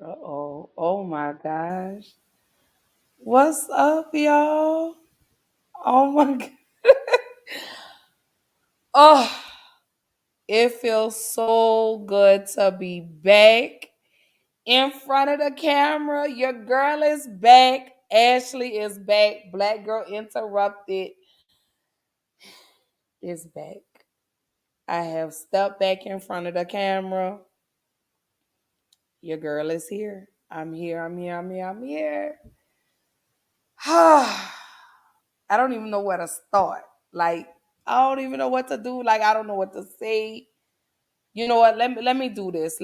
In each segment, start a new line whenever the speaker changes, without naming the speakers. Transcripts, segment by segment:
Uh-oh. Oh my gosh. What's up, y'all? Oh my god. Oh, it feels so good to be back in front of the camera. Your girl is back. Ashley is back. Black Girl Interrupted is back. I have stepped back in front of the camera. Your girl is here. I'm here. I'm here. I'm here. I'm here. I don't even know where to start. Like, I don't even know what to do. Like, I don't know what to say. You know what? Let me do this.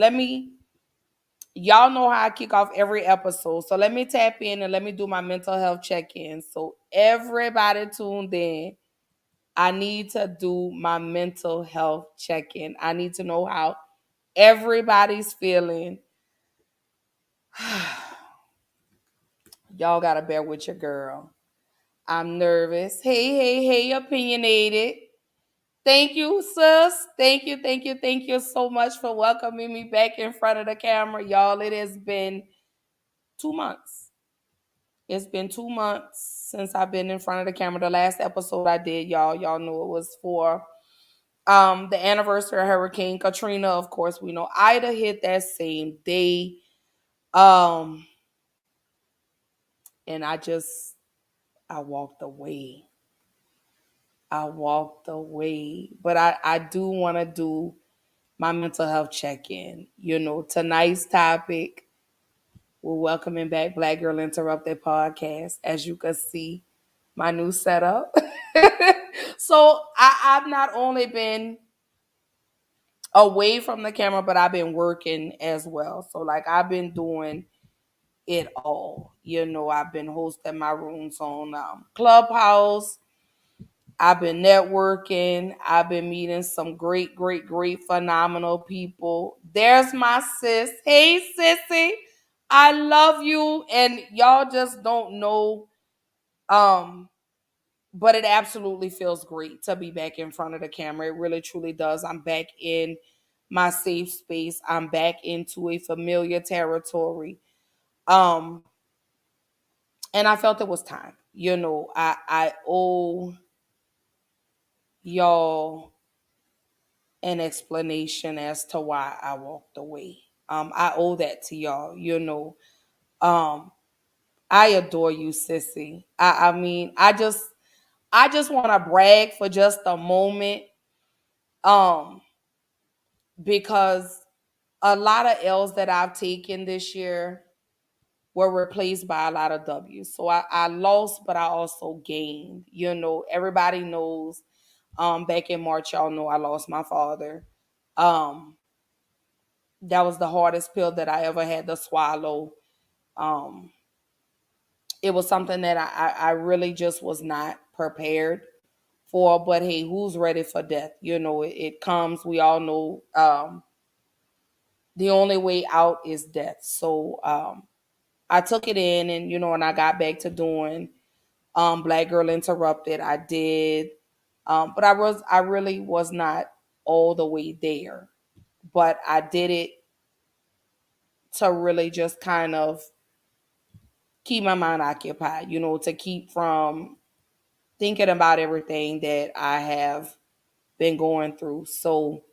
Y'all know how I kick off every episode. So let me tap in and let me do my mental health check-in. So everybody tuned in. I need to do my mental health check-in. I need to know how everybody's feeling. Y'all gotta bear with your girl. I'm nervous. Hey, opinionated. Thank you, sis. Thank you so much for welcoming me back in front of the camera. Y'all, it has been 2 months. It's been 2 months since I've been in front of the camera. The last episode I did, y'all knew it was for the anniversary of Hurricane Katrina. Of course, we know Ida hit that same day. Um, and I walked away. I walked away. But I do want to do my mental health check-in. You know, tonight's topic, we're welcoming back Black Girl Interrupted podcast. As you can see, my new setup. So I've not only been away from the camera, but I've been working as well. So like I've been doing it all. You know, I've been hosting my rooms on Clubhouse. I've been networking. I've been meeting some great, phenomenal people. There's my sis. Hey, sissy. I love you. And y'all just don't know. Um, but it absolutely feels great to be back in front of the camera. It really, truly does. I'm back in my safe space. I'm back into a familiar territory. Um, and I felt it was time. You know, I owe y'all an explanation as to why I walked away. I owe that to y'all. You know, um, I adore you, sissy. I mean, I just want to brag for just a moment, um, because a lot of L's that I've taken this year were replaced by a lot of W's. So I lost, but I also gained. You know, everybody knows. Back in March, y'all know I lost my father. Um, that was the hardest pill that I ever had to swallow. Um, it was something that I really just was not prepared for. But hey, who's ready for death? It comes. We all know the only way out is death. So I took it in, and and I got back to doing Black Girl Interrupted. I did, but I really was not all the way there. But I did it to really just kind of keep my mind occupied, to keep from thinking about everything that I have been going through. So,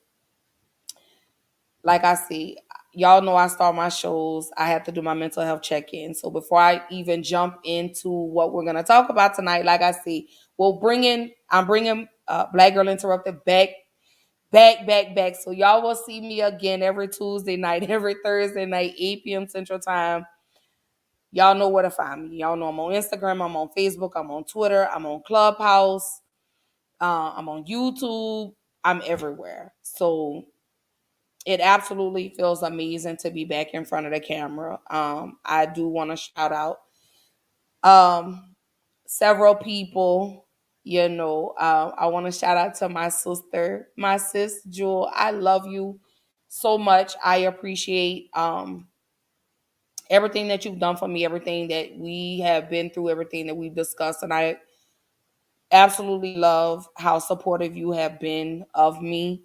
like I see, y'all know I start my shows. I have to do my mental health check-in. So before I even jump into what we're gonna talk about tonight, like I see, I'm bringing Black Girl Interrupted back. So y'all will see me again every Tuesday night, every Thursday night, 8 p.m. Central Time. Y'all know where to find me. Y'all know I'm on Instagram, I'm on Facebook, I'm on Twitter, I'm on Clubhouse, I'm on YouTube, I'm everywhere. So it absolutely feels amazing to be back in front of the camera. I do want to shout out several people. I want to shout out to my sister, my sis Jewel. I love you so much. I appreciate everything that you've done for me, everything that we have been through, everything that we've discussed, and I absolutely love how supportive you have been of me.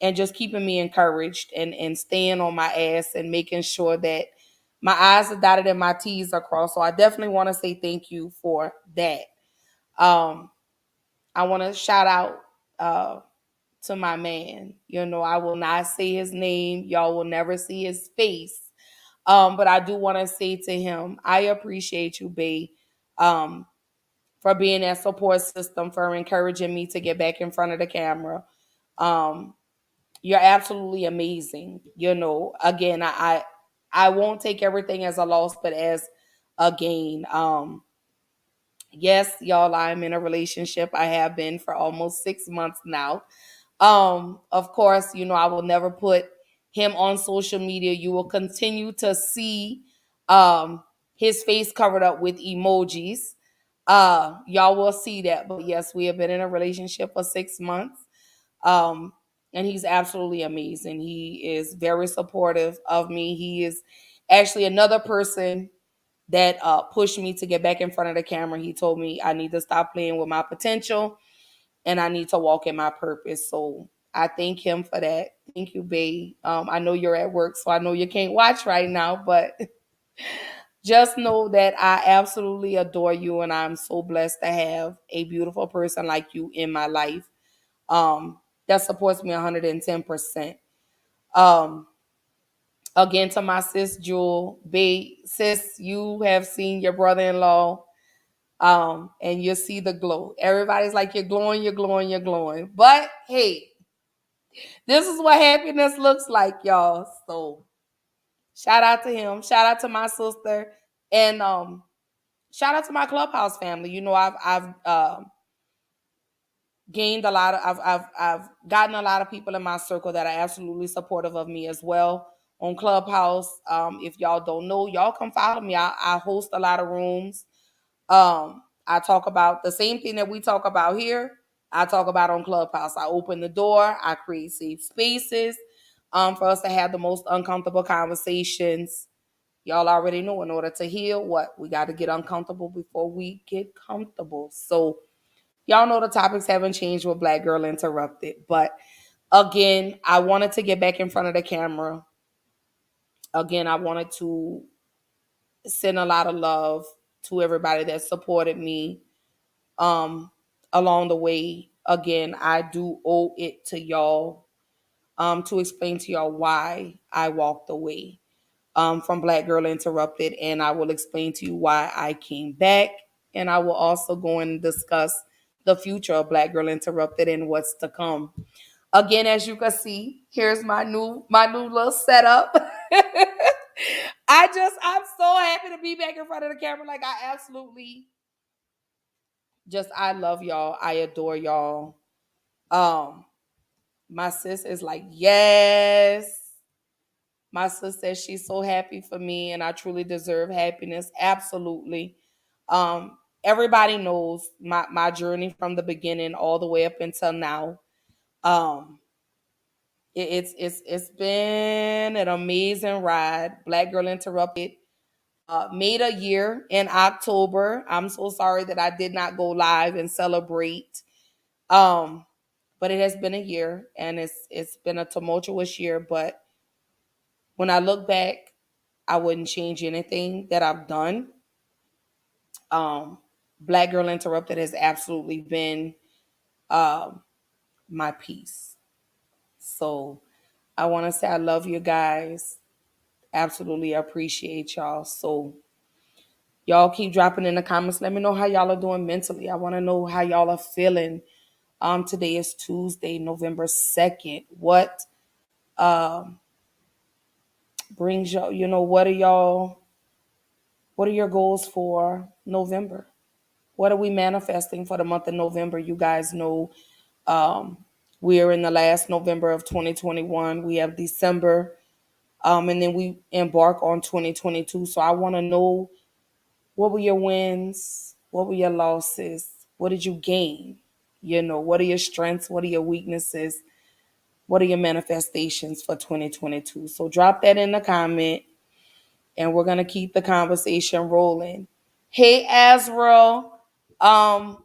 And just keeping me encouraged and staying on my ass and making sure that my I's are dotted and my T's are crossed. So I definitely want to say thank you for that. Um, I want to shout out to my man. I will not say his name. Y'all will never see his face. But I do want to say to him, I appreciate you, babe, for being that support system, for encouraging me to get back in front of the camera. Um, You're absolutely amazing. Again, I won't take everything as a loss, but as a gain. Yes, y'all, I'm in a relationship. I have been for almost 6 months now. Of course, I will never put him on social media. You will continue to see um his face covered up with emojis. Y'all will see that. But yes, we have been in a relationship for 6 months. Um, and he's absolutely amazing. He is very supportive of me. He is actually another person that pushed me to get back in front of the camera. He told me I need to stop playing with my potential and I need to walk in my purpose. So I thank him for that. Thank you, babe. I know you're at work, so I know you can't watch right now, but just know that I absolutely adore you and I'm so blessed to have a beautiful person like you in my life. That supports me 110%. Um, Again, to my sis Jewel, babe, sis, you have seen your brother-in-law, and you see the glow. Everybody's like, you're glowing, you're glowing, you're glowing. But hey, this is what happiness looks like, y'all. So shout out to him, shout out to my sister, and shout out to my Clubhouse family. I've gained a lot of I've gotten a lot of people in my circle that are absolutely supportive of me as well on Clubhouse. If y'all don't know, y'all come follow me. I host a lot of rooms. I talk about the same thing that we talk about here. I talk about on Clubhouse. I open the door. I create safe spaces for us to have the most uncomfortable conversations. Y'all already know, in order to heal, what we got to get uncomfortable before we get comfortable. So y'all know the topics haven't changed with Black Girl Interrupted. But again, I wanted to get back in front of the camera. Again, I wanted to send a lot of love to everybody that supported me um, along the way. Again, I do owe it to y'all to explain to y'all why I walked away from Black Girl Interrupted. And I will explain to you why I came back. And I will also go and discuss the future of Black Girl Interrupted and what's to come. Again, as you can see, here's my new little setup. I'm so happy to be back in front of the camera. Like I absolutely I love y'all. I adore y'all. Um, my sis is like, yes. My sis says she's so happy for me and I truly deserve happiness. Absolutely. everybody knows my journey from the beginning all the way up until now. Um, it's been an amazing ride. Black Girl Interrupted made a year in October. I'm so sorry that I did not go live and celebrate. Um, but it has been a year, and it's been a tumultuous year. But when I look back, I wouldn't change anything that I've done. Um, Black Girl Interrupted has absolutely been um, my peace. So I want to say I love you guys. Absolutely appreciate y'all. So y'all keep dropping in the comments. Let me know how y'all are doing mentally. I want to know how y'all are feeling. Today is Tuesday, November 2nd. What um brings y'all, what are your goals for November? What are we manifesting for the month of November? You guys know um we are in the last November of 2021. We have December, and then we embark on 2022. So I want to know, what were your wins? What were your losses? What did you gain? What are your strengths? What are your weaknesses? What are your manifestations for 2022? So drop that in the comment, and we're going to keep the conversation rolling. Hey, Azrael. Um,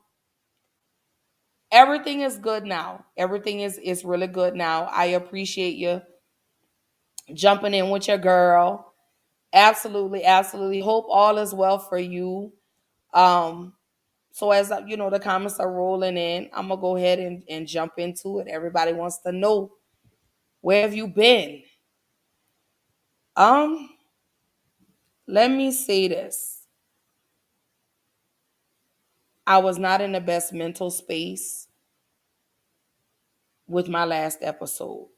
Everything is good now. Everything is really good now. I appreciate you jumping in with your girl. Absolutely, absolutely. Hope all is well for you. Um, So as the comments are rolling in, I'm gonna go ahead and jump into it. Everybody wants to know, where have you been? Um, Let me say this. I was not in the best mental space with my last episode.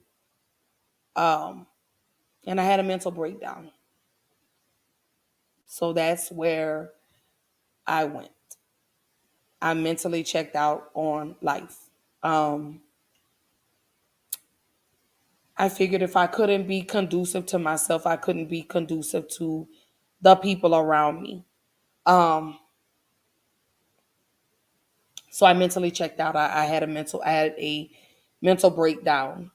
Um, and I had a mental breakdown. So that's where I went. I mentally checked out on life. Um, I figured if I couldn't be conducive to myself, I couldn't be conducive to the people around me. Um, so I mentally checked out. I had a mental breakdown.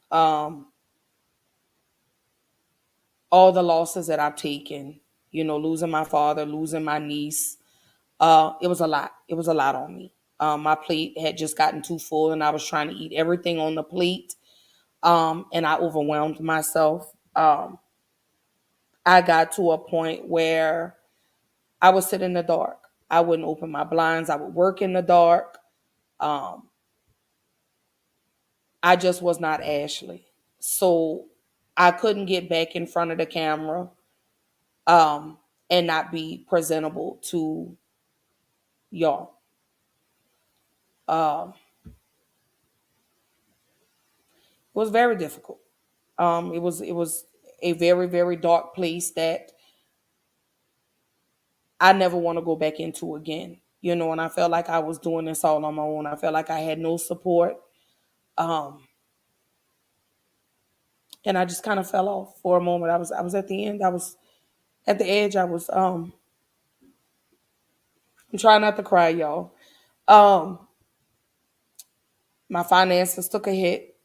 All the losses that I've taken, losing my father, losing my niece, it was a lot. It was a lot on me. My plate had just gotten too full, and I was trying to eat everything on the plate. And I overwhelmed myself. I got to a point where I would sit in the dark. I wouldn't open my blinds. I would work in the dark. Um, I just was not Ashley. So I couldn't get back in front of the camera um, and not be presentable to y'all. Um, it was very difficult. It was a very, very dark place that I never want to go back into again. And I felt like I was doing this all on my own. I felt like I had no support. Um, and I just kind of fell off for a moment. I was at the end. I was at the edge. I'm trying not to cry, y'all. Um, my finances took a hit.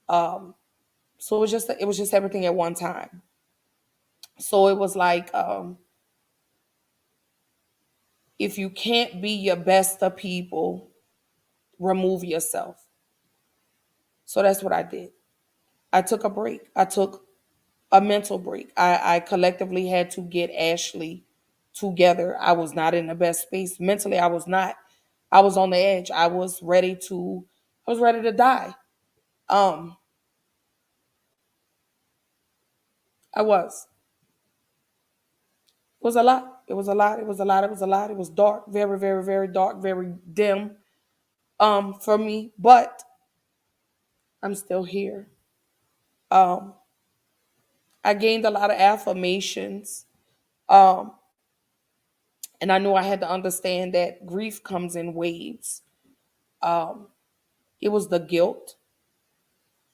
Um, so it was just everything at one time. So it was like, if you can't be your best of people, remove yourself. So that's what I did. I took a break. I took a mental break. I collectively had to get Ashley together. I was not in the best space. Mentally, I was not. I was on the edge. I was ready to die. Um, I was. It was a lot. It was a lot. It was a lot. It was a lot. It was dark, very, very, very dark, very dim for me. But I'm still here. Um, I gained a lot of affirmations. Um, and I knew I had to understand that grief comes in waves. Um, it was the guilt,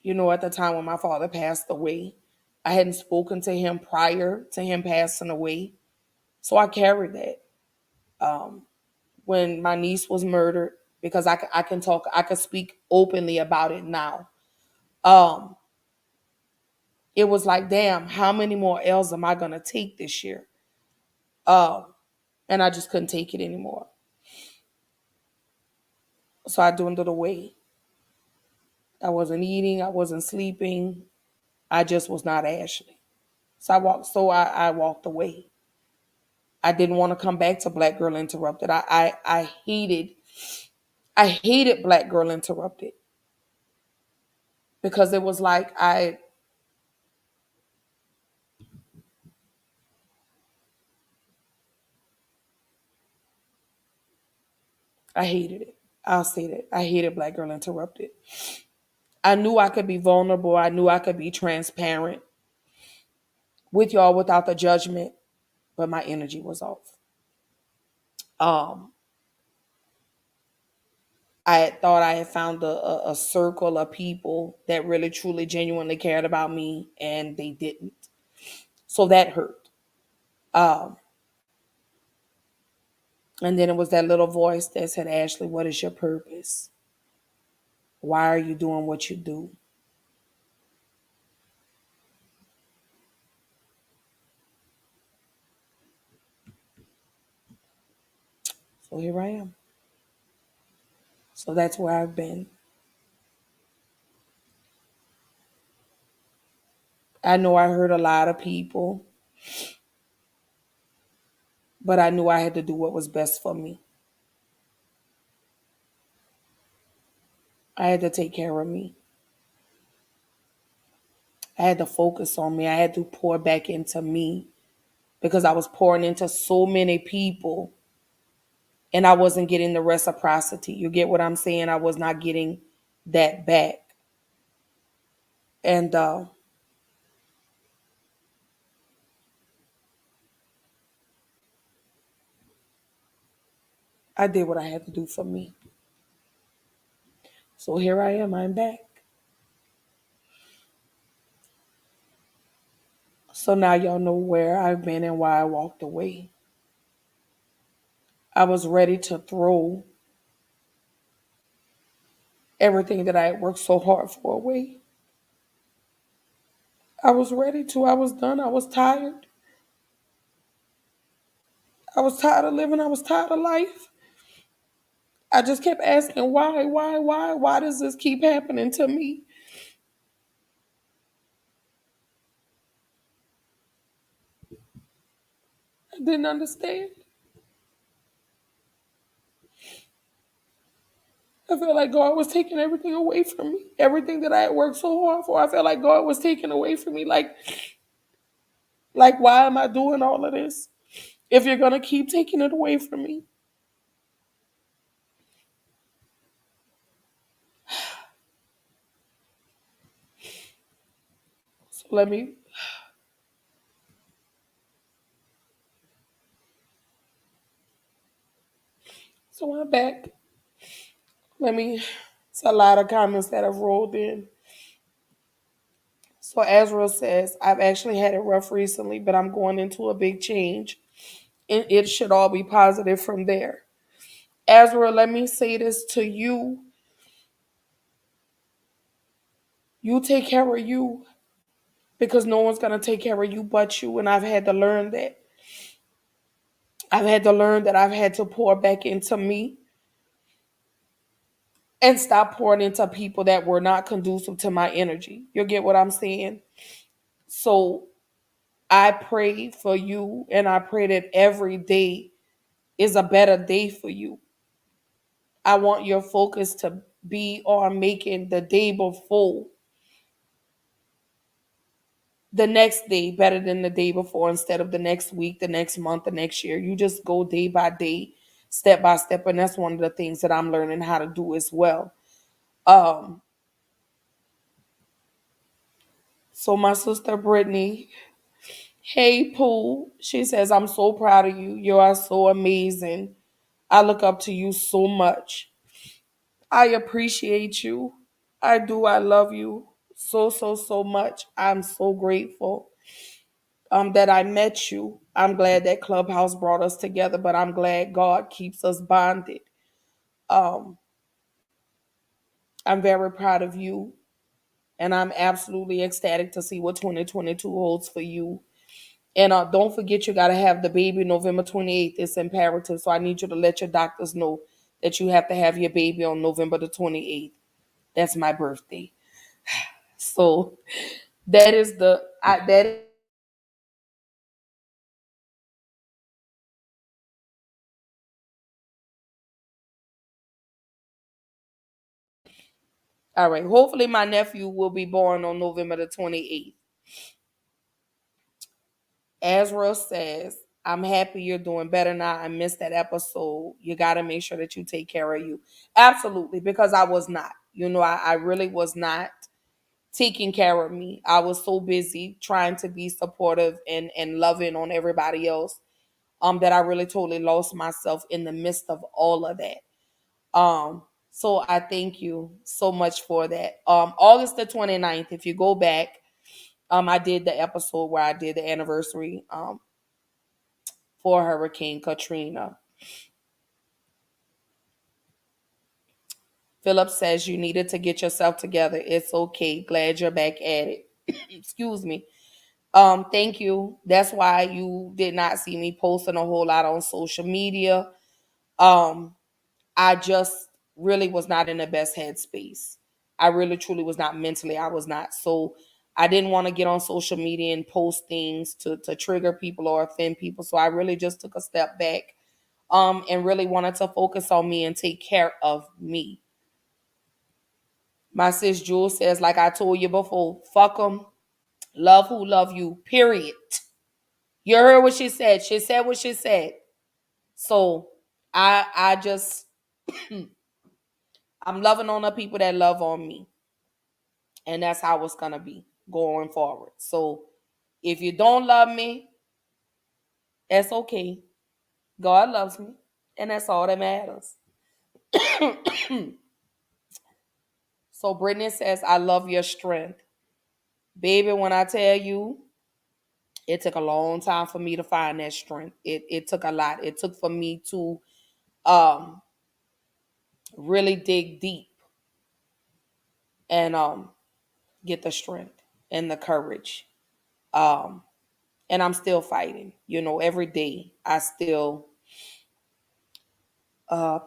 at the time when my father passed away. I hadn't spoken to him prior to him passing away. So I carried that. Um, when my niece was murdered, because I can talk, I can speak openly about it now. Um, it was like, damn, how many more L's am I gonna take this year? Um, and I just couldn't take it anymore. So I dwindled away. I wasn't eating, I wasn't sleeping. I just was not Ashley. I walked away. I didn't want to come back to Black Girl Interrupted. I hated Black Girl Interrupted because it was like I hated it. I'll say that. I hated Black Girl Interrupted. I knew I could be vulnerable. I knew I could be transparent with y'all without the judgment, but my energy was off. Um, I had thought I had found a circle of people that really, truly, genuinely cared about me, and they didn't. So that hurt. Um, and then it was that little voice that said, Ashley, what is your purpose? Why are you doing what you do? So here I am. So that's where I've been. I know I hurt a lot of people, but I knew I had to do what was best for me. I had to take care of me. I had to focus on me. I had to pour back into me because I was pouring into so many people and I wasn't getting the reciprocity. You get what I'm saying? I was not getting that back. And I did what I had to do for me. So here I am. I'm back. So now y'all know where I've been and why I walked away. I was ready to throw everything that I had worked so hard for away. I was ready to. I was done. I was tired. I was tired of living. I was tired of life. I just kept asking why does this keep happening to me? I didn't understand. I felt like God was taking everything away from me. Everything that I had worked so hard for, I felt like God was taking away from me. Like why am I doing all of this if you're gonna keep taking it away from me? So let me. So I'm back. Let me. It's a lot of comments that have rolled in. So Azrael says, I've actually had it rough recently, but I'm going into a big change. It should all be positive from there. Azrael, let me say this to you. You take care of you because no one's going to take care of you but you. And I've had to learn that. I've had to learn that I've had to pour back into me and stop pouring into people that were not conducive to my energy. You get what I'm saying? So I pray for you and I pray that every day is a better day for you. I want your focus to be on making the day before the next day better than the day before instead of the next week, the next month, the next year. You just go day by day, step by step. And that's one of the things that I'm learning how to do as well. Um, so my sister Brittany, hey Pooh, she says, I'm so proud of you. You are so amazing. I look up to you so much. I appreciate you. I do. I love you so, so, so much. I'm so grateful that I met you. I'm glad that Clubhouse brought us together, but I'm glad God keeps us bonded. Um, I'm very proud of you, and I'm absolutely ecstatic to see what 2022 holds for you. And don't forget, you got to have the baby November 28th. It's imperative. So I need you to let your doctors know that you have to have your baby on November the 28th. That's my birthday. So that is that. All right. Hopefully, my nephew will be born on November the 28th. Ezra says, I'm happy you're doing better now. I missed that episode. You got to make sure that you take care of you. Absolutely, because I was not. I really was not taking care of me. I was so busy trying to be supportive and loving on everybody else that I really totally lost myself in the midst of all of that. So I thank you so much for that. August the 29th, if you go back, I did the episode where I did the anniversary for Hurricane Katrina. Philip says you needed to get yourself together. It's okay. Glad you're back at it. Excuse me. Thank you. That's why you did not see me posting a whole lot on social media. Um, I just really was not in the best headspace. I really truly was not mentally. I was not. So I didn't want to get on social media and post things to trigger people or offend people. So I really just took a step back and really wanted to focus on me and take care of me. My sis Jewel says, like I told you before, fuck them. Love who love you, period. You heard what she said. She said what she said. So I just I'm loving on the people that love on me. And that's how it's gonna be going forward. So if you don't love me, that's okay. God loves me. And that's all that matters. So Brittany says, I love your strength. Baby, when I tell you, it took a long time for me to find that strength. It took a lot. It took for me to um really dig deep and get the strength and the courage. Um and I'm still fighting. Every day I still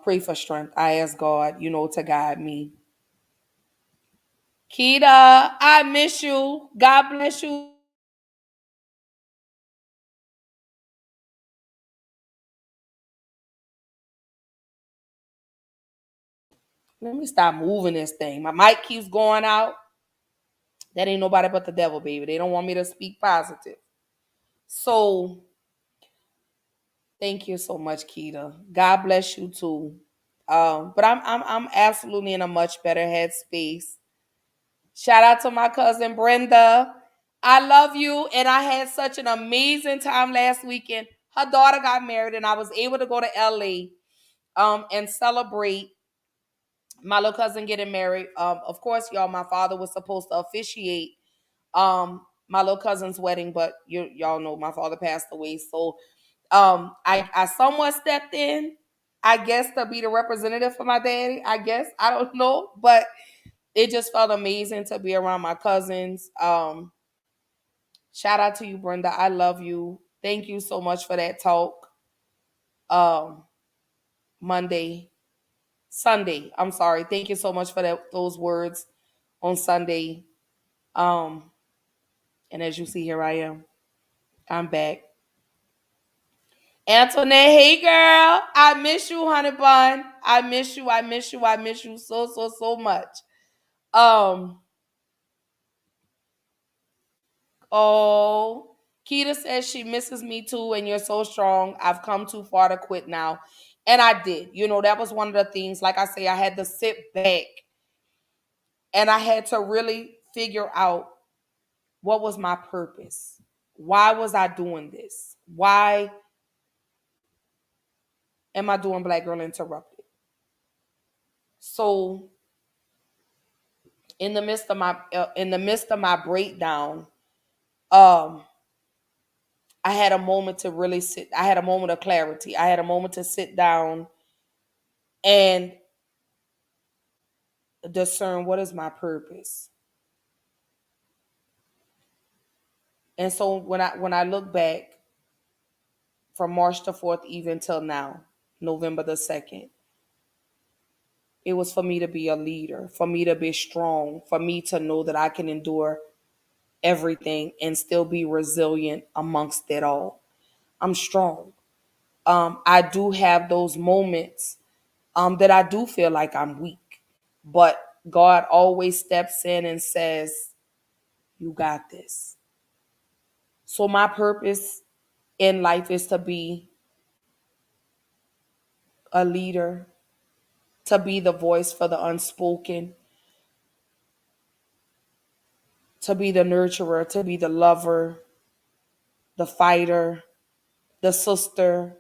pray for strength. I ask God, to guide me. Keita, I miss you. God bless you. Let me stop moving this thing. My mic keeps going out. That ain't nobody but the devil, baby. They don't want me to speak positive. So thank you so much, Keita. God bless you too. But I'm absolutely in a much better headspace. Shout out to my cousin Brenda. I love you, and I had such an amazing time last weekend. Her daughter got married, and I was able to go to LA and celebrate my little cousin getting married. Of course, y'all, my father was supposed to officiate my little cousin's wedding, but y'all know my father passed away. So I somewhat stepped in, I guess, to be the representative for my daddy. I guess I don't know, but it just felt amazing to be around my cousins. Shout out to you, Brenda. I love you. Thank you so much for that talk. Um, Sunday. I'm sorry. Thank you so much for those words on Sunday. Um, and as you see, here I am. I'm back. Antoinette, hey girl. I miss you, honey bun. I miss you. I miss you. I miss you so, so, so much. Um, oh, Keita says she misses me too, and you're so strong. I've come too far to quit now. And I did. That was one of the things. Like I say, I had to sit back and I had to really figure out what was my purpose. Why was I doing this? Why am I doing Black Girl Interrupted? So in the midst of my breakdown, um, I had a moment to really sit. I had a moment of clarity. I had a moment to sit down and discern what is my purpose. And so when I look back from March the 4th even till now, November the 2nd, it was for me to be a leader, for me to be strong, for me to know that I can endure everything and still be resilient amongst it all. I'm strong. I do have those moments that I do feel like I'm weak, but God always steps in and says, "You got this." So my purpose in life is to be a leader, to be the voice for the unspoken, to be the nurturer, to be the lover, the fighter, the sister,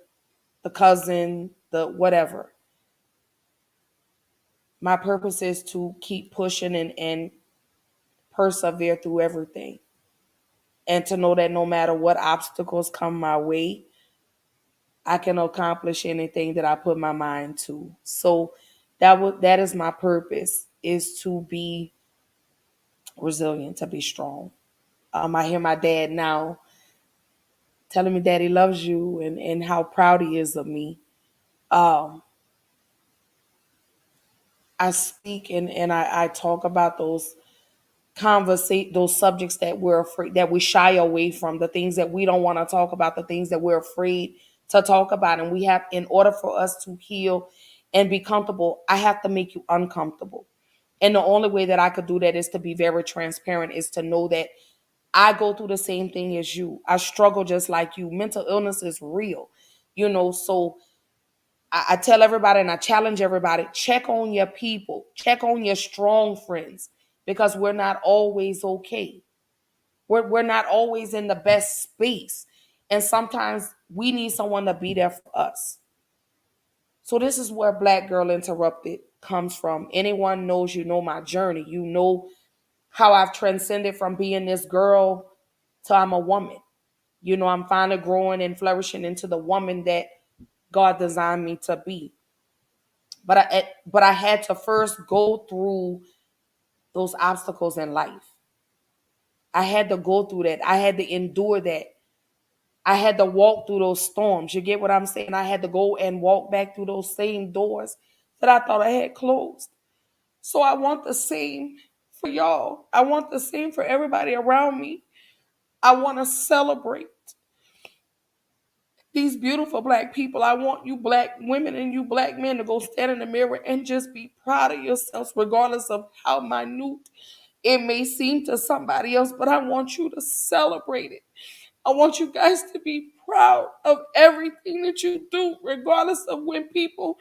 the cousin, the whatever. My purpose is to keep pushing and persevere through everything. And to know that no matter what obstacles come my way, I can accomplish anything that I put my mind to. So that is my purpose, is to be resilient, to be strong. I hear my dad now telling me that he loves you and how proud he is of me. Um, I speak and I talk about those subjects that we're afraid, that we shy away from, the things that we don't want to talk about, the things that we're afraid to talk about. And we have, in order for us to heal and be comfortable, I have to make you uncomfortable. And the only way that I could do that is to be very transparent, is to know that I go through the same thing as you. I struggle just like you. Mental illness is real, so I tell everybody and I challenge everybody, check on your people, check on your strong friends, because we're not always okay. We're not always in the best space. And sometimes we need someone to be there for us. So this is where Black Girl Interrupted comes from. Anyone knows, my journey. You know how I've transcended from being this girl to I'm a woman. I'm finally growing and flourishing into the woman that God designed me to be. But I had to first go through those obstacles in life. I had to go through that. I had to endure that. I had to walk through those storms. You get what I'm saying? I had to go and walk back through those same doors that I thought I had closed. So I want the same for y'all. I want the same for everybody around me. I want to celebrate these beautiful Black people. I want you Black women and you Black men to go stand in the mirror and just be proud of yourselves, regardless of how minute it may seem to somebody else. But I want you to celebrate it. I want you guys to be proud of everything that you do, regardless if people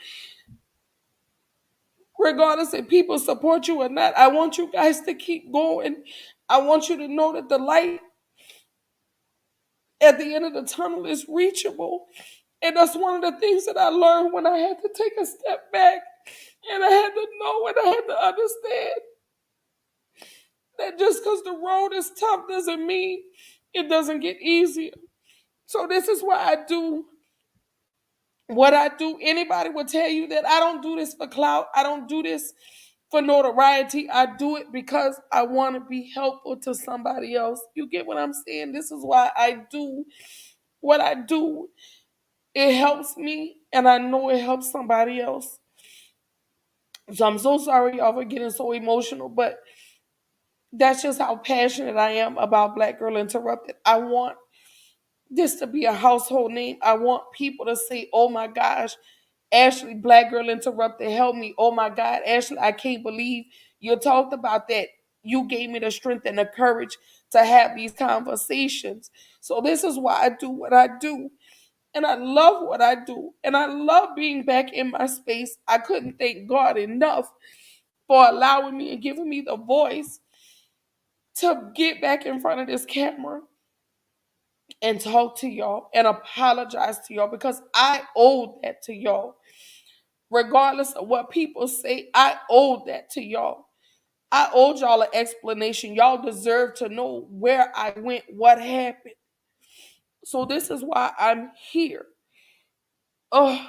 support you or not. I want you guys to keep going. I want you to know that the light at the end of the tunnel is reachable. And that's one of the things that I learned when I had to take a step back and I had to know and I had to understand that just because the road is tough doesn't mean it doesn't get easier. So this is why I do what I do. Anybody will tell you that I don't do this for clout. I don't do this for notoriety. I do it because I want to be helpful to somebody else. You get what I'm saying? This is why I do what I do. It helps me, and I know it helps somebody else. So I'm so sorry y'all for getting so emotional, but that's just how passionate I am about Black Girl Interrupted. I want this to be a household name. I want people to say, "Oh my gosh, Ashley, Black Girl Interrupted, help me. Oh my God, Ashley, I can't believe you talked about that. You gave me the strength and the courage to have these conversations." So this is why I do what I do. And I love what I do. And I love being back in my space. I couldn't thank God enough for allowing me and giving me the voice to get back in front of this camera and talk to y'all and apologize to y'all, because I owe that to y'all. Regardless of what people say, I owe that to y'all. I owed y'all an explanation. Y'all deserve to know where I went, what happened. So this is why I'm here. Oh,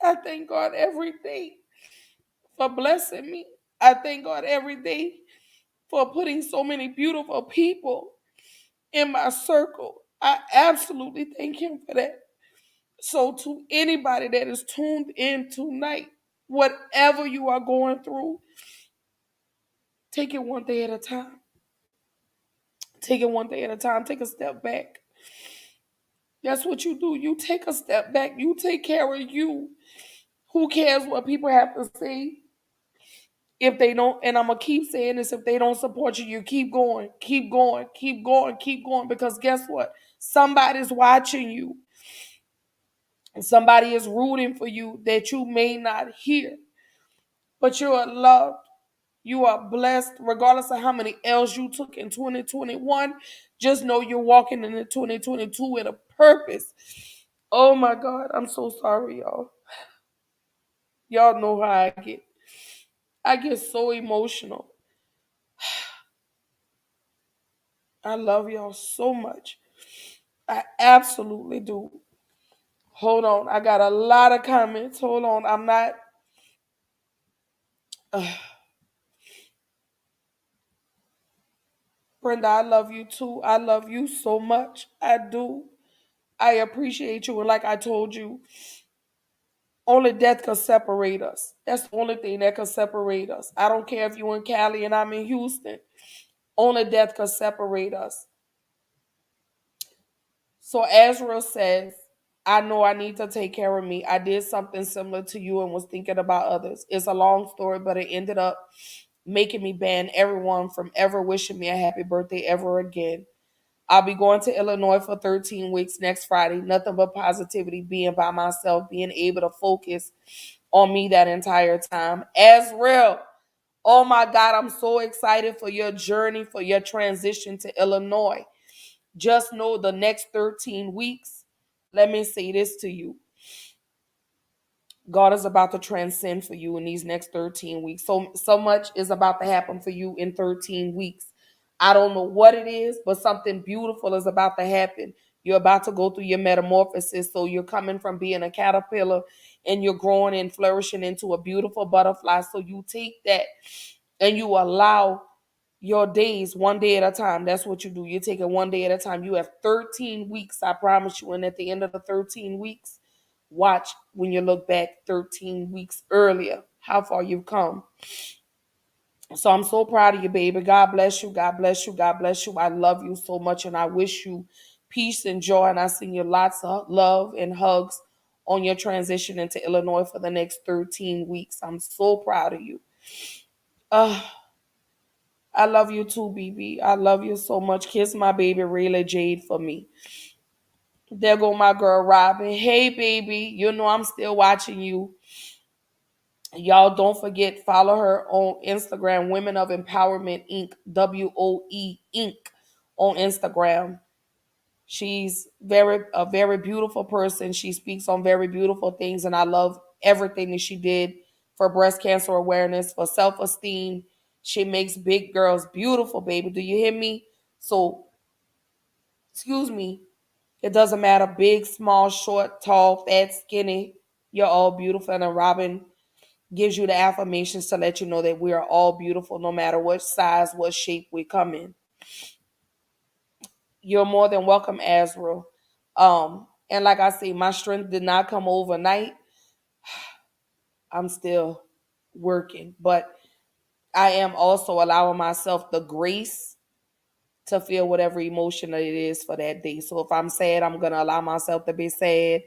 I thank God every day for blessing me. I thank God every day for putting so many beautiful people in my circle. I absolutely thank Him for that. So, to anybody that is tuned in tonight, whatever you are going through, take it one day at a time. Take it one day at a time. Take a step back. That's what you do. You take a step back. You take care of you. Who cares what people have to say? If they don't, and I'm gonna keep saying this, if they don't support you, you keep going, keep going, keep going, keep going. Because guess what? Somebody's watching you. And somebody is rooting for you that you may not hear. But you are loved. You are blessed, regardless of how many L's you took in 2021. Just know you're walking into 2022 with a purpose. Oh my God, I'm so sorry, y'all. Y'all know how I get. I get so emotional. I love y'all so much. I absolutely do. Hold on. I got a lot of comments. Hold on. I'm not. Brenda, I love you too. I love you so much. I do. I appreciate you. And like I told you, only death can separate us. That's the only thing that can separate us. I don't care if you're in Cali and I'm in Houston. Only death can separate us. So Azrael says, I know I need to take care of me. I did something similar to you and was thinking about others. It's a long story, but it ended up making me ban everyone from ever wishing me a happy birthday ever again. I'll be going to Illinois for 13 weeks next Friday. Nothing but positivity, being by myself, being able to focus on me that entire time. Azrael, oh my God, I'm so excited for your journey, for your transition to Illinois. Just know the next 13 weeks, let me say this to you. God is about to transcend for you in these next 13 weeks. So much is about to happen for you in 13 weeks. I don't know what it is, but something beautiful is about to happen. You're about to go through your metamorphosis. So you're coming from being a caterpillar and you're growing and flourishing into a beautiful butterfly. So you take that and you allow your days one day at a time. That's what you do. You take it one day at a time. You have 13 weeks, I promise you. And at the end of the 13 weeks, watch when you look back 13 weeks earlier, how far you've come. So I'm so proud of you, baby. God bless you. God bless you. God bless you. I love you so much and I wish you peace and joy. And I send you lots of love and hugs on your transition into Illinois for the next 13 weeks. I'm so proud of you. Uh, I love you too, BB. I love you so much. Kiss my baby Rayla Jade for me. There go my girl Robin. Hey, baby. You know I'm still watching you. Y'all don't forget, follow her on Instagram, Women of Empowerment Inc. WOE Inc. on Instagram. She's a very beautiful person. She speaks on very beautiful things, and I love everything that she did for breast cancer awareness, for self-esteem. She makes big girls beautiful, baby. Do you hear me? So, excuse me. It doesn't matter, big, small, short, tall, fat, skinny. You're all beautiful. And Robin gives you the affirmations to let you know that we are all beautiful, no matter what size, what shape we come in. You're more than welcome, Azrael. And like I say, my strength did not come overnight. I'm still working, but I am also allowing myself the grace to feel whatever emotion that it is for that day. So if I'm sad, I'm gonna allow myself to be sad.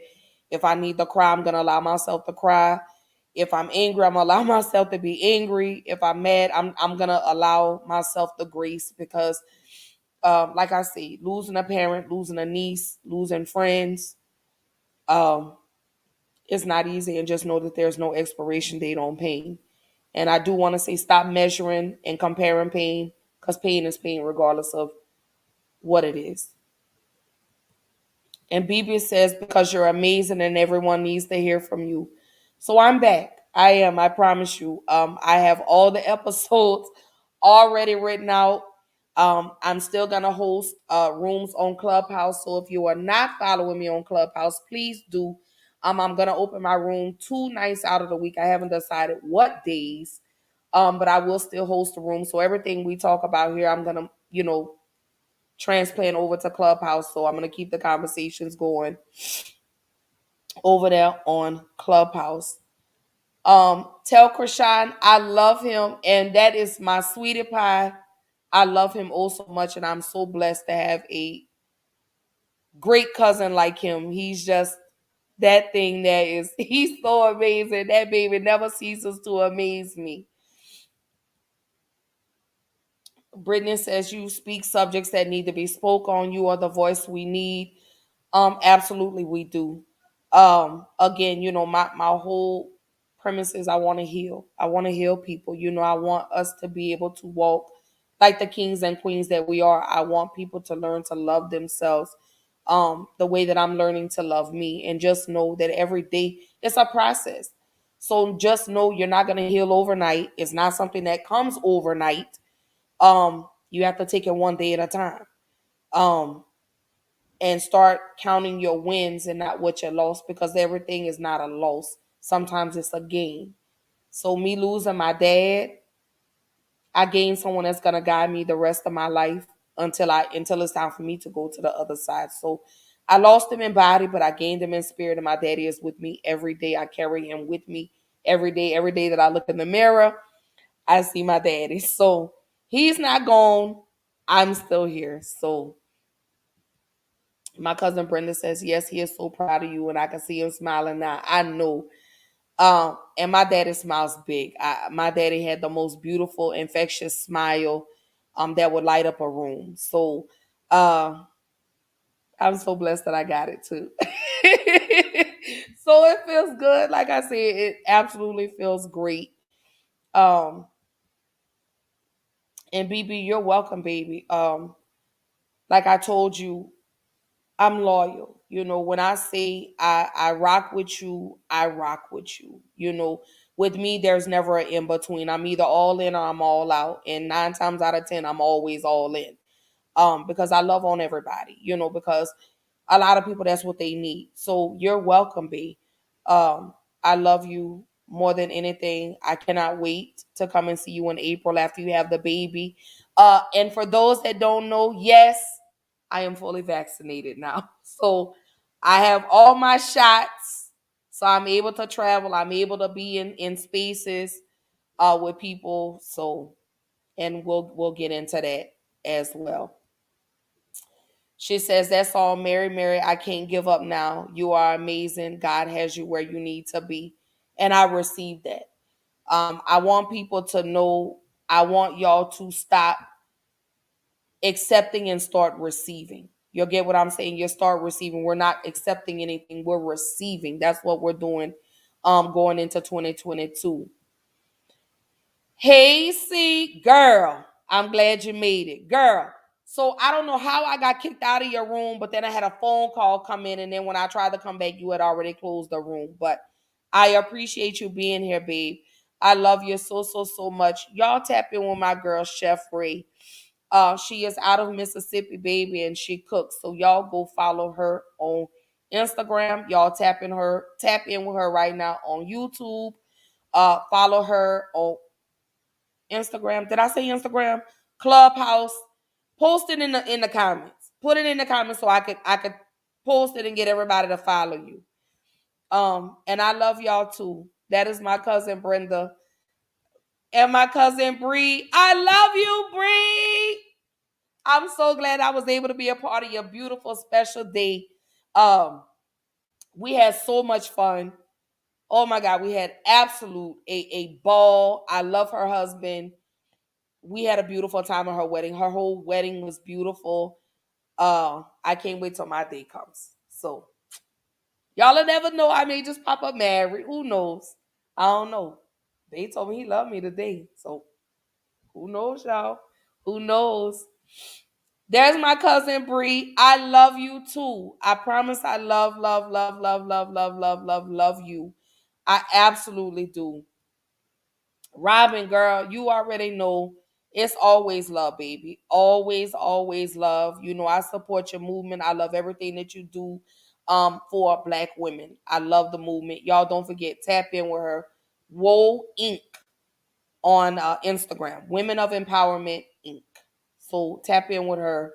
If I need to cry, I'm gonna allow myself to cry. If I'm angry, I'm gonna allow myself to be angry. If I'm mad, I'm gonna allow myself the grace because like I say, losing a parent, losing a niece, losing friends, um, it's not easy. And just know that there's no expiration date on pain. And I do want to say stop measuring and comparing pain because pain is pain regardless of what it is. And BB says, because you're amazing and everyone needs to hear from you. So I'm back. I am, I promise you. I have all the episodes already written out. I'm still gonna host rooms on Clubhouse. So if you are not following me on Clubhouse, please do. I'm gonna open my room 2 nights out of the week. I haven't decided what days, but I will still host a room. So everything we talk about here, I'm gonna, transplant over to Clubhouse. So I'm gonna keep the conversations going over there on Clubhouse. Tell Krishan I love him, and that is my sweetie pie. I love him oh so much, and I'm so blessed to have a great cousin like him. He's just that thing that is, he's so amazing. That baby never ceases to amaze me. Brittany says you speak subjects that need to be spoke on. You are the voice we need. Absolutely we do. Again, my whole premise is I want to heal. I want to heal people. I want us to be able to walk like the kings and queens that we are. I want people to learn to love themselves the way that I'm learning to love me, and just know that every day it's a process. So just know you're not going to heal overnight. It's not something that comes overnight. You have to take it one day at a time. Um, and start counting your wins and not what you lost, because everything is not a loss. Sometimes it's a gain. So me losing my dad, I gained someone that's gonna guide me the rest of my life until it's time for me to go to the other side. So I lost him in body, but I gained him in spirit, and my daddy is with me every day. I carry him with me every day. Every day that I look in the mirror, I see my daddy. So he's not gone. I'm still here. So my cousin Brenda says, yes, he is so proud of you, and I can see him smiling now. I know. And my daddy smiles big. My daddy had the most beautiful, infectious smile that would light up a room. So I'm so blessed that I got it too. So it feels good. Like I said, it absolutely feels great. Um, and BB, you're welcome, baby. Like I told you, I'm loyal. When I say I rock with you, I rock with you. With me, there's never an in between. I'm either all in or I'm all out. And 9 times out of 10, I'm always all in. Because I love on everybody, because a lot of people, that's what they need. So you're welcome, B. Um, I love you more than anything. I cannot wait to come and see you in April after you have the baby. And for those that don't know, yes, I am fully vaccinated now. So I have all my shots. So I'm able to travel. I'm able to be in spaces with people. So, and we'll get into that as well. She says, that's all, Mary, Mary. I can't give up now. You are amazing. God has you where you need to be. And I received that. I want people to know, I want y'all to stop accepting and start receiving. You'll get what I'm saying? You start receiving. We're not accepting anything. We're receiving. That's what we're doing going into 2022. Hey, see, girl, I'm glad you made it. Girl, so I don't know how I got kicked out of your room, but then I had a phone call come in, and then when I tried to come back, you had already closed the room. But I appreciate you being here, babe. I love you so, so, so much. Y'all tap in with my girl, Chef Ray. She is out of Mississippi, baby, and she cooks. So y'all go follow her on Instagram. Y'all tap in with her right now on YouTube. Follow her on Instagram. Did I say Instagram? Clubhouse. Post it in the comments. Put it in the comments so I could post it and get everybody to follow you. And I love y'all too. That is my cousin Brenda and my cousin Bree. I love you, Bree. I'm so glad I was able to be a part of your beautiful special day. We had so much fun. Oh my God, we had absolute a ball. I love her husband. We had a beautiful time at her wedding. Her whole wedding was beautiful. I can't wait till my day comes. So y'all will never know. I may just pop up married. Who knows? I don't know. They told me he loved me today. So who knows, y'all? Who knows? There's my cousin Bree. I love you too. I promise I love, love, love, love, love, love, love, love, love you. I absolutely do. Robin, girl, you already know. It's always love, baby. Always, always love. You know, I support your movement. I love everything that you do for Black women. I love the movement. Y'all don't forget, tap in with her. Whoa Inc. on Instagram. Women of Empowerment Inc. So tap in with her.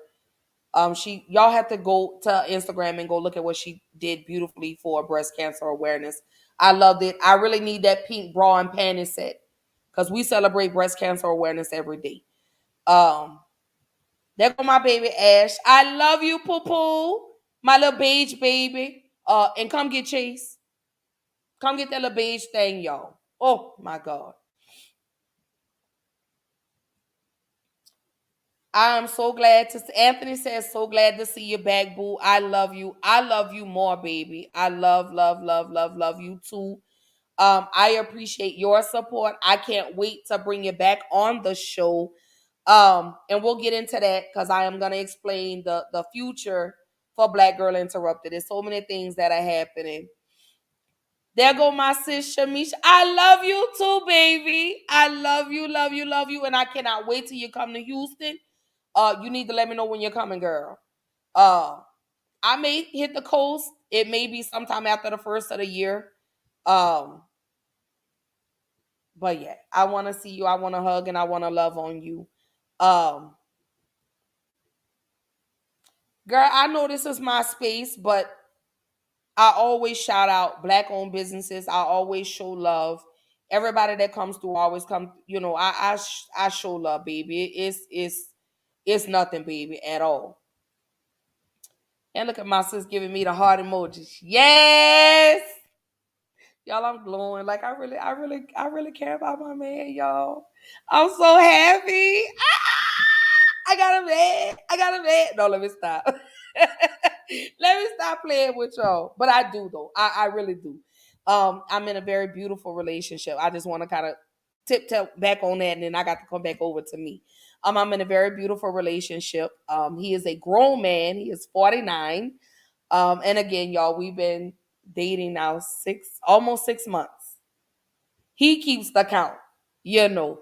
Y'all have to go to Instagram and go look at what she did beautifully for breast cancer awareness. I loved it. I really need that pink bra and panty set because we celebrate breast cancer awareness every day. Um, there go my baby Ash. I love you, poo poo, my little beige baby. And come get Chase. Come get that little beige thing, y'all. Oh my God. I am so glad to. Anthony says, "So glad to see you back, boo. I love you. I love you more, baby. I love, love, love, love, love you too. I appreciate your support. I can't wait to bring you back on the show. And we'll get into that because I am gonna explain the future for Black Girl Interrupted. There's so many things that are happening. There go my sis Shamisha. I love you too, baby. I love you, love you, love you, and I cannot wait till you come to Houston. You need to let me know when you're coming, girl. Uh, I may hit the coast. It may be sometime after the first of the year. Um, but yeah, I want to see you. I want to hug and I want to love on you. Um, Girl, I know this is my space, but I always shout out Black owned businesses. I always show love. Everybody that comes through always come. You know, I show love, baby. It's nothing, baby, at all. And look at my sis giving me the heart emojis. Yes. Y'all, I'm glowing. Like I really care about my man, y'all. I'm so happy. I got a man. I got a man. No, let me stop. Let me stop playing with y'all. But I do though. I really do. I'm in a very beautiful relationship. I just want to kind of tiptoe back on that, and then I got to come back over to me. I'm in a very beautiful relationship. He is a grown man. He is 49. And again, y'all, we've been dating now almost 6 months. He keeps the count, you know.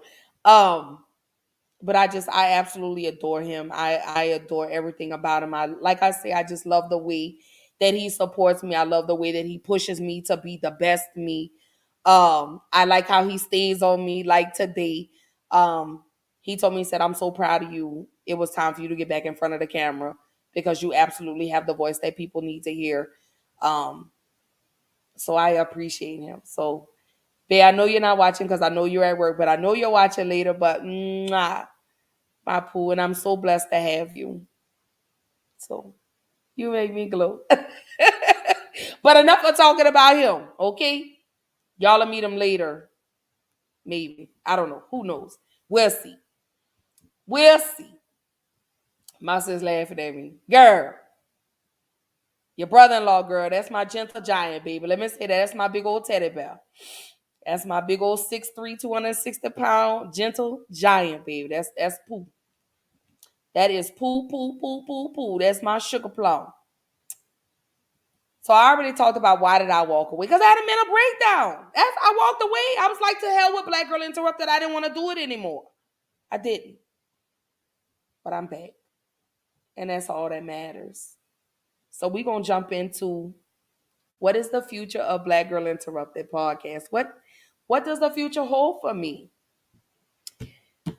But I absolutely adore him. I adore everything about him. Like I say, I just love the way that he supports me. I love the way that he pushes me to be the best me. I like how he stays on me. Like today, he told me, he said, "I'm so proud of you. It was time for you to get back in front of the camera because you absolutely have the voice that people need to hear." Um, so I appreciate him. So, babe, I know you're not watching because I know you're at work, but I know you're watching later. But mwah, my poo, and I'm so blessed to have you. So you make me glow. But enough of talking about him, okay? Y'all will meet him later. Maybe. I don't know. Who knows? We'll see. We'll see. My sis laughing at me. Girl, your brother-in-law, girl, that's my gentle giant, baby. Let me say that. That's my big old teddy bear. That's my big old 6'3", 260-pound gentle giant, baby. That's Pooh. That is Pooh, Pooh, Pooh, Pooh, Pooh. That's my sugar plum. So I already talked about why did I walk away? Because I had a mental breakdown. I walked away. I was like, to hell with Black Girl Interrupted. I didn't want to do it anymore. I didn't. But I'm back. And that's all that matters. So we're going to jump into what is the future of Black Girl Interrupted podcast? What does the future hold for me?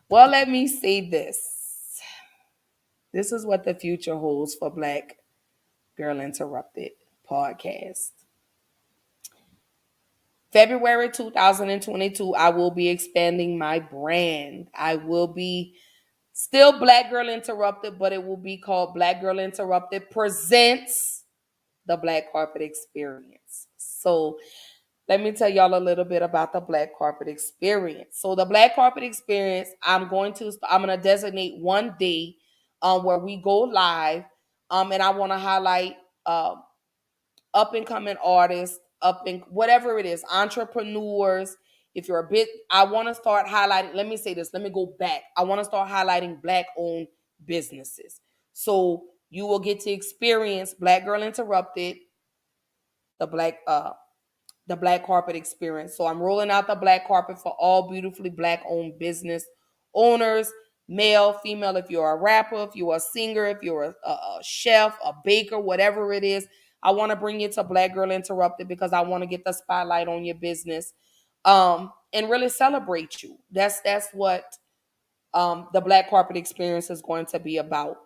Well, let me say this. This is what the future holds for Black Girl Interrupted podcast. February 2022, I will be expanding my brand. I will be still Black Girl Interrupted, but it will be called Black Girl Interrupted Presents the Black Carpet Experience. So let me tell y'all a little bit about the Black Carpet Experience. So the Black Carpet Experience, I'm gonna designate one day where we go live, and I want to highlight up and coming artists, up and whatever it is, entrepreneurs. If you're a bit, I want to start highlighting. Let me say this. Let me go back. I want to start highlighting Black-owned businesses. So you will get to experience Black Girl Interrupted, the Black Carpet Experience. So I'm rolling out the Black Carpet for all beautifully Black-owned business owners. male, female, if you're a rapper, if you're a singer, if you're a chef, a baker, whatever it is. I want to bring you to Black Girl Interrupted because I want to get the spotlight on your business, and really celebrate you. That's what the Black Carpet Experience is going to be about.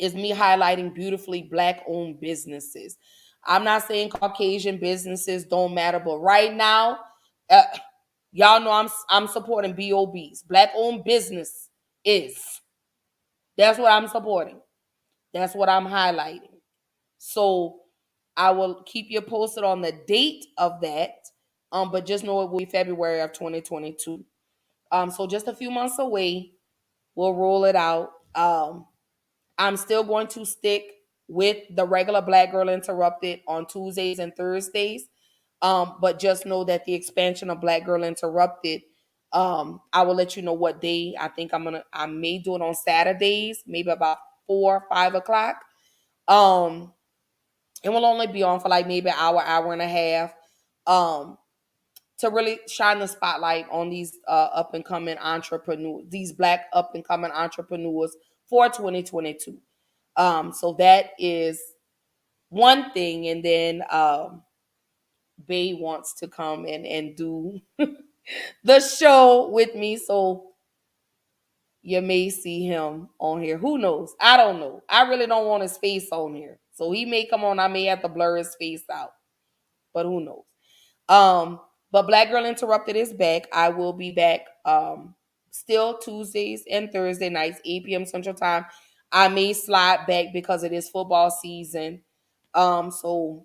Is me highlighting beautifully Black owned businesses. I'm not saying Caucasian businesses don't matter, but right now, uh, y'all know I'm supporting BOBs. Black owned business is. That's what I'm supporting. That's what I'm highlighting. So I will keep you posted on the date of that. But just know it will be February of 2022. So just a few months away. We'll roll it out. I'm still going to stick with the regular Black Girl Interrupted on Tuesdays and Thursdays. But just know that the expansion of Black Girl Interrupted, I will let you know what day. I may do it on Saturdays, maybe about 4 or 5 o'clock. It will only be on for like maybe an hour, hour and a half. To really shine the spotlight on these up and coming entrepreneurs, these Black up and coming entrepreneurs for 2022. So that is one thing. And then Bay wants to come and do the show with me. So you may see him on here. Who knows? I don't know. I really don't want his face on here. So he may come on. I may have to blur his face out. But who knows? But Black Girl Interrupted is back. I will be back still Tuesdays and Thursday nights, 8 p.m. Central Time. I may slide back because it is football season. So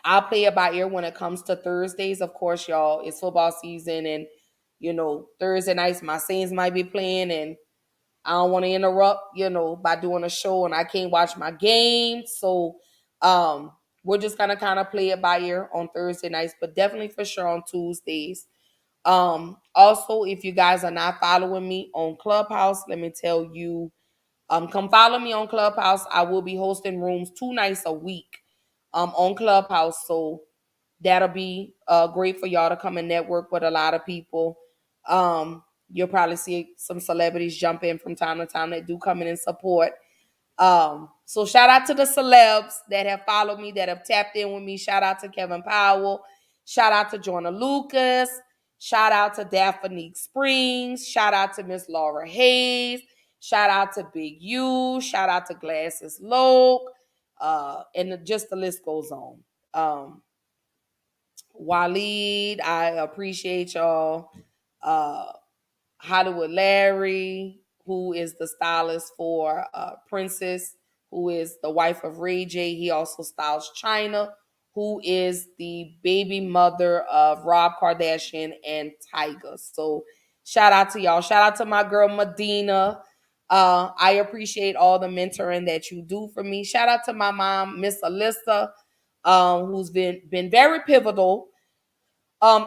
I'll play it by ear when it comes to Thursdays. Of course, y'all, it's football season, and Thursday nights my Saints might be playing, and I don't want to interrupt, by doing a show and I can't watch my game. So we're just gonna kind of play it by ear on Thursday nights, but definitely for sure on Tuesdays. Also, if you guys are not following me on Clubhouse, let me tell you, come follow me on Clubhouse. I will be hosting rooms 2 nights a week on Clubhouse. So that'll be great for y'all to come and network with a lot of people. You'll probably see some celebrities jump in from time to time that do come in and support. So shout out to the celebs that have followed me, that have tapped in with me. Shout out to Kevin Powell. Shout out to Jorna Lucas. Shout out to Daphne Springs. Shout out to Miss Laura Hayes. Shout out to Big U. Shout out to Glasses Loke. And just the list goes on. Waleed, I appreciate y'all. Hollywood Larry, who is the stylist for Princess, who is the wife of Ray J. He also styles China, who is the baby mother of Rob Kardashian and Tyga. So shout out to y'all. Shout out to my girl Medina. I appreciate all the mentoring that you do for me. Shout out to my mom, Miss Alyssa, who's been very pivotal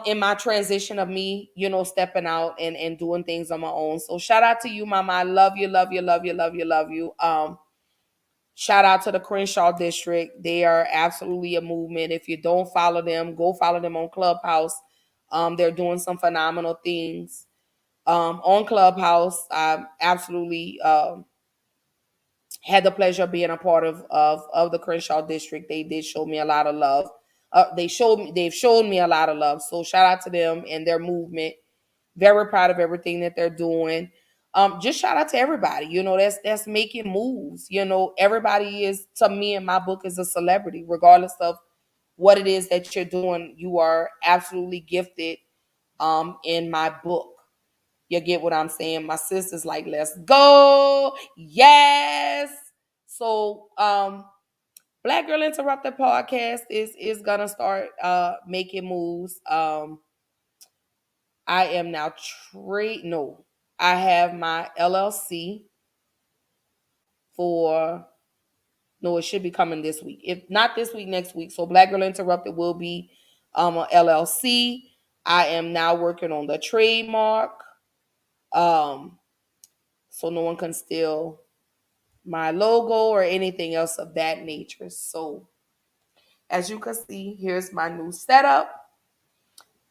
in my transition of me, stepping out and doing things on my own. So shout out to you, mama. I love you, love you, love you, love you, love you. Shout out to the Crenshaw District. They are absolutely a movement. If you don't follow them, go follow them on Clubhouse. They're doing some phenomenal things on Clubhouse. I absolutely had the pleasure of being a part of the Crenshaw District. They did show me a lot of love. They've shown me a lot of love. So shout out to them and their movement. Very proud of everything that they're doing. Just shout out to everybody. That's making moves. Everybody is, to me in my book, is a celebrity, regardless of what it is that you're doing. You are absolutely gifted. In my book. You get what I'm saying? My sister's like, let's go. Yes. So Black Girl Interrupted podcast is gonna start making moves. I am now I have my LLC for no, it should be coming this week. If not this week, next week. So Black Girl Interrupted will be a LLC. I am now working on the trademark. So no one can steal my logo or anything else of that nature. So as you can see, here's my new setup.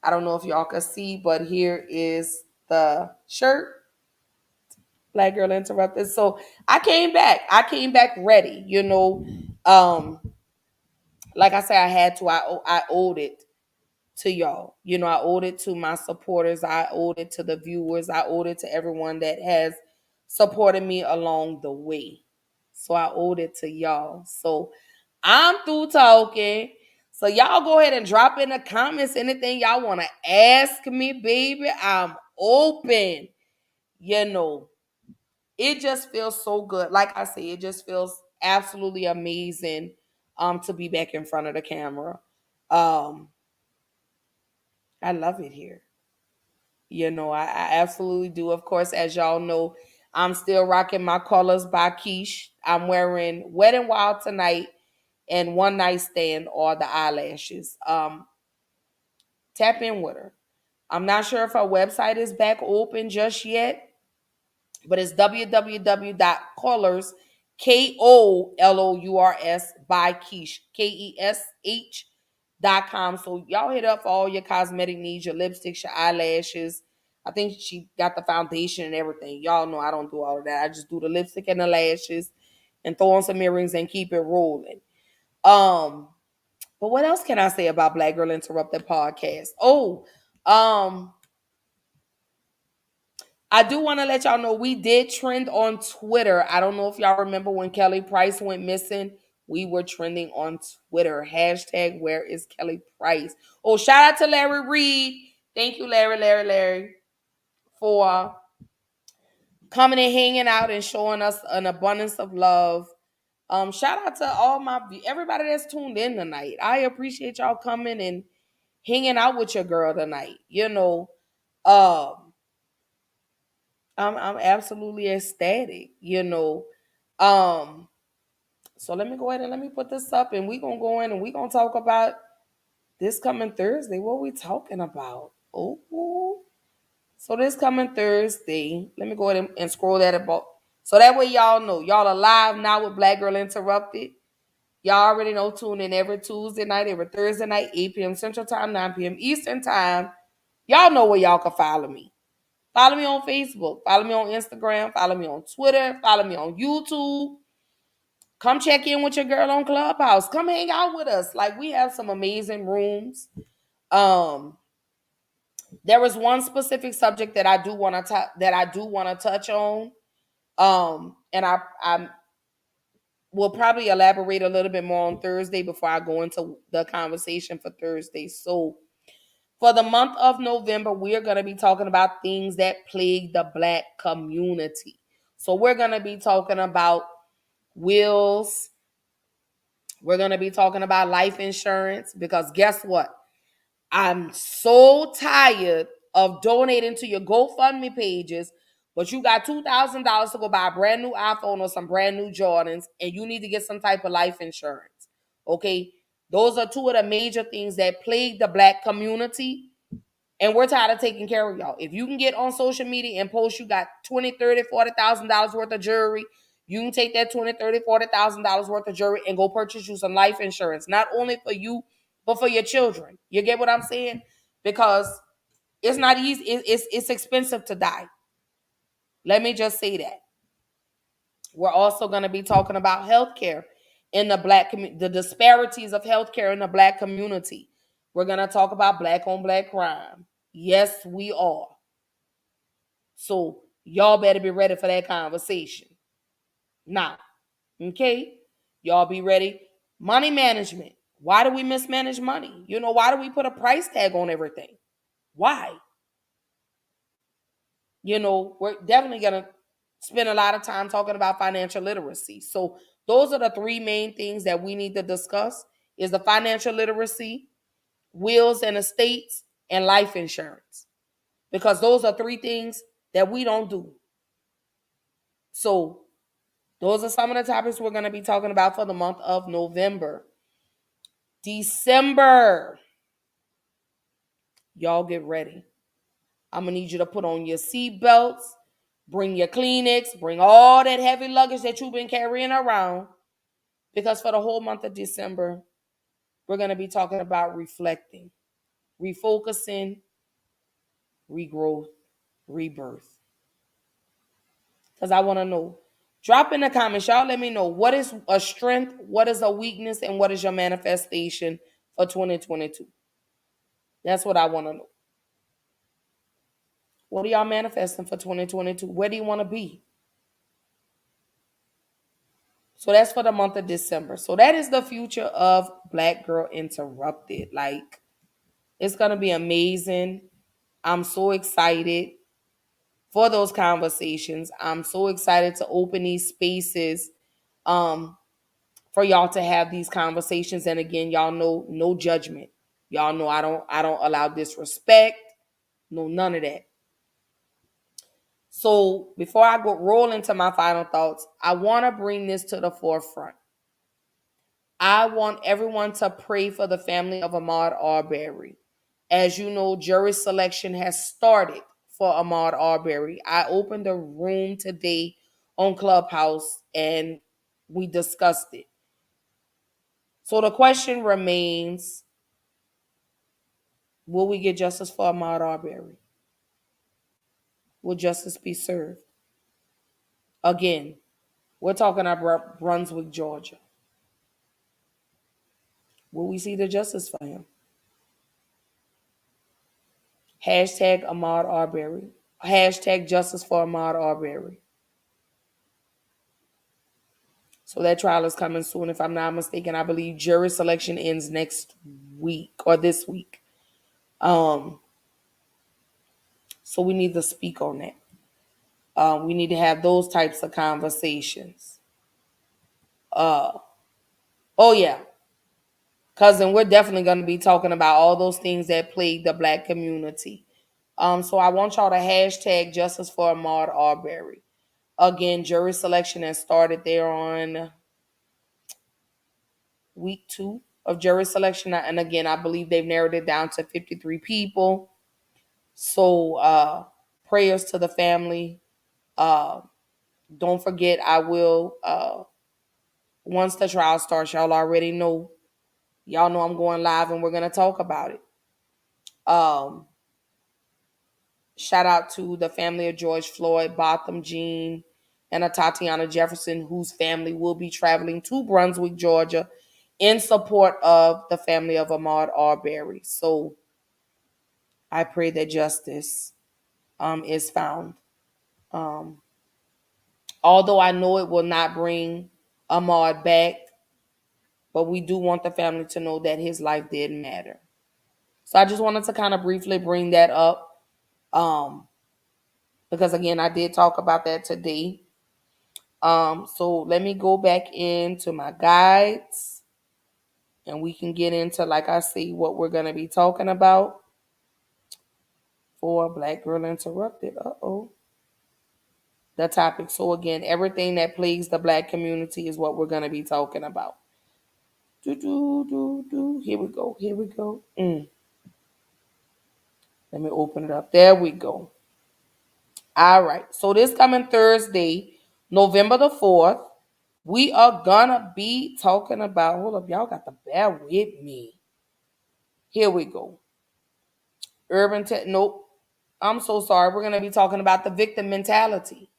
I don't know if y'all can see, but here is the shirt. Black Girl Interrupted. So I came back. I came back ready. Um, like I said, I had to. I owed it to y'all. I owed it to my supporters. I owed it to the viewers. I owed it to everyone that has supported me along the way. So I owed it to y'all. So I'm through talking. So y'all go ahead and drop in the comments anything y'all want to ask me, baby. I'm open. You know, it just feels so good. Like I say, it just feels absolutely amazing to be back in front of the camera. Um I love it here. I absolutely do. Of course, as y'all know, I'm still rocking my colors by Keish. I'm wearing Wet and Wild tonight and One Night Stand or the eyelashes. Tap in with her. I'm not sure if her website is back open just yet, but it's www.colors, KOLOURS by Keish, KESH.com. So y'all hit up for all your cosmetic needs, your lipsticks, your eyelashes. I think she got the foundation and everything. Y'all know I don't do all of that. I just do the lipstick and the lashes and throw on some earrings and keep it rolling. But what else can I say about Black Girl Interrupted podcast? I do want to let y'all know we did trend on Twitter. I don't know if y'all remember when Kelly Price went missing. We were trending on Twitter. Hashtag where is Kelly Price? Oh, shout out to Larry Reed. Thank you, Larry, for coming and hanging out and showing us an abundance of love. Shout out to everybody that's tuned in tonight. I appreciate y'all coming and hanging out with your girl tonight. I'm absolutely ecstatic. Um, so let me go ahead and let me put this up, and we gonna go in and we gonna talk about this coming Thursday. What we talking about? Oh, so this coming Thursday, let me go ahead and scroll that about so that way y'all know y'all are live now with Black Girl Interrupted. Y'all already know. Tune in every Tuesday night, every Thursday night, 8 p.m. Central Time, 9 p.m. Eastern Time. Y'all know where y'all can follow me. Follow me on Facebook. Follow me on Instagram. Follow me on Twitter. Follow me on YouTube. Come check in with your girl on Clubhouse. Come hang out with us. Like, we have some amazing rooms. There was one specific subject that I do want to touch on. And I will probably elaborate a little bit more on Thursday before I go into the conversation for Thursday. So for the month of November, we are going to be talking about things that plague the Black community. So we're going to be talking about wills. We're going to be talking about life insurance because guess what? I'm so tired of donating to your GoFundMe pages, but you got $2,000 to go buy a brand new iPhone or some brand new Jordans, and you need to get some type of life insurance. Okay? Those are two of the major things that plague the Black community. And we're tired of taking care of y'all. If you can get on social media and post you got $20,000, $30,000, $40,000 worth of jewelry, you can take that $20,000, $30,000, $40,000 worth of jewelry and go purchase you some life insurance. Not only for you, but for your children. You get what I'm saying? Because it's not easy. It's expensive to die. Let me just say that. We're also going to be talking about healthcare in the Black community, the disparities of healthcare in the Black community. We're going to talk about Black on Black crime. Yes, we are. So y'all better be ready for that conversation. Now, okay? Y'all be ready. Money management. Why do we mismanage money? Why do we put a price tag on everything? Why? We're definitely going to spend a lot of time talking about financial literacy. So those are the three main things that we need to discuss is the financial literacy, wills and estates, and life insurance. Because those are three things that we don't do. So those are some of the topics we're going to be talking about for the month of November. December. Y'all get ready. I'm going to need you to put on your seatbelts, bring your Kleenex, bring all that heavy luggage that you've been carrying around. Because for the whole month of December, we're going to be talking about reflecting, refocusing, regrowth, rebirth. Because I want to know. Drop in the comments. Y'all let me know what is a strength, what is a weakness, and what is your manifestation for 2022. That's what I want to know. What are y'all manifesting for 2022? Where do you want to be? So that's for the month of December. So that is the future of Black Girl Interrupted. Like, it's going to be amazing. I'm so excited for those conversations. I'm so excited to open these spaces um, for y'all to have these conversations. And again, y'all know no judgment. Y'all know I don't allow disrespect. No, none of that. So before I go roll into my final thoughts, I want to bring this to the forefront. I want everyone to pray for the family of Ahmaud Arbery. As you know, jury selection has started for Ahmaud Arbery. I opened a room today on Clubhouse and we discussed it. So the question remains, will we get justice for Ahmaud Arbery? Will justice be served? Again, we're talking about Brunswick, Georgia. Will we see the justice for him? Hashtag Ahmaud Arbery. Hashtag justice for Ahmaud Arbery. So that trial is coming soon. If I'm not mistaken, I believe jury selection ends next week or this week. So we need to speak on that. We need to have those types of conversations. Oh yeah, cousin, we're definitely going to be talking about all those things that plague the Black community. So I want y'all to hashtag justice for Ahmaud Arbery. Again, jury selection has started there on week 2 of jury selection. And again, I believe they've narrowed it down to 53 people. So prayers to the family. Uh, don't forget, I will, once the trial starts, y'all already know. Y'all know I'm going live and we're going to talk about it. Shout out to the family of George Floyd, Botham Jean, and Tatiana Jefferson, whose family will be traveling to Brunswick, Georgia, in support of the family of Ahmaud Arbery. So I pray that justice is found. Although I know it will not bring Ahmaud back, but we do want the family to know that his life did matter. So I just wanted to kind of briefly bring that up because, again, I did talk about that today. So let me go back into my guides and we can get into, like I say, what we're going to be talking about for Black Girl Interrupted. The topic. So again, everything that plagues the Black community is what we're going to be talking about. Here we go. Here we go. Let me open it up. There we go. All right. So this coming Thursday, November the 4th, we are gonna be talking about, hold up, y'all got to bear with me. Here we go. Nope. I'm so sorry. We're gonna be talking about the victim mentality.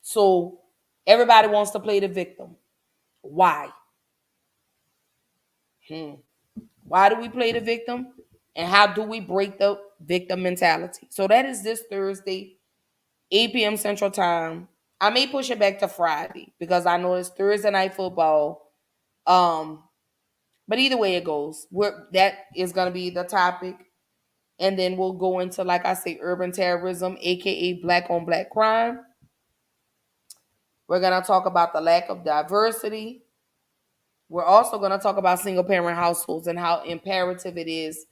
So everybody wants to play the victim. Why? Why do we play the victim? And how do we break the victim mentality? So that is this Thursday, 8 p.m. Central Time. I may push it back to Friday because I know it's Thursday night football. But either way it goes, that is going to be the topic. And then we'll go into, like I say, urban terrorism, aka black on black crime. We're going to talk about the lack of diversity. We're also going to talk about single parent households and how imperative it is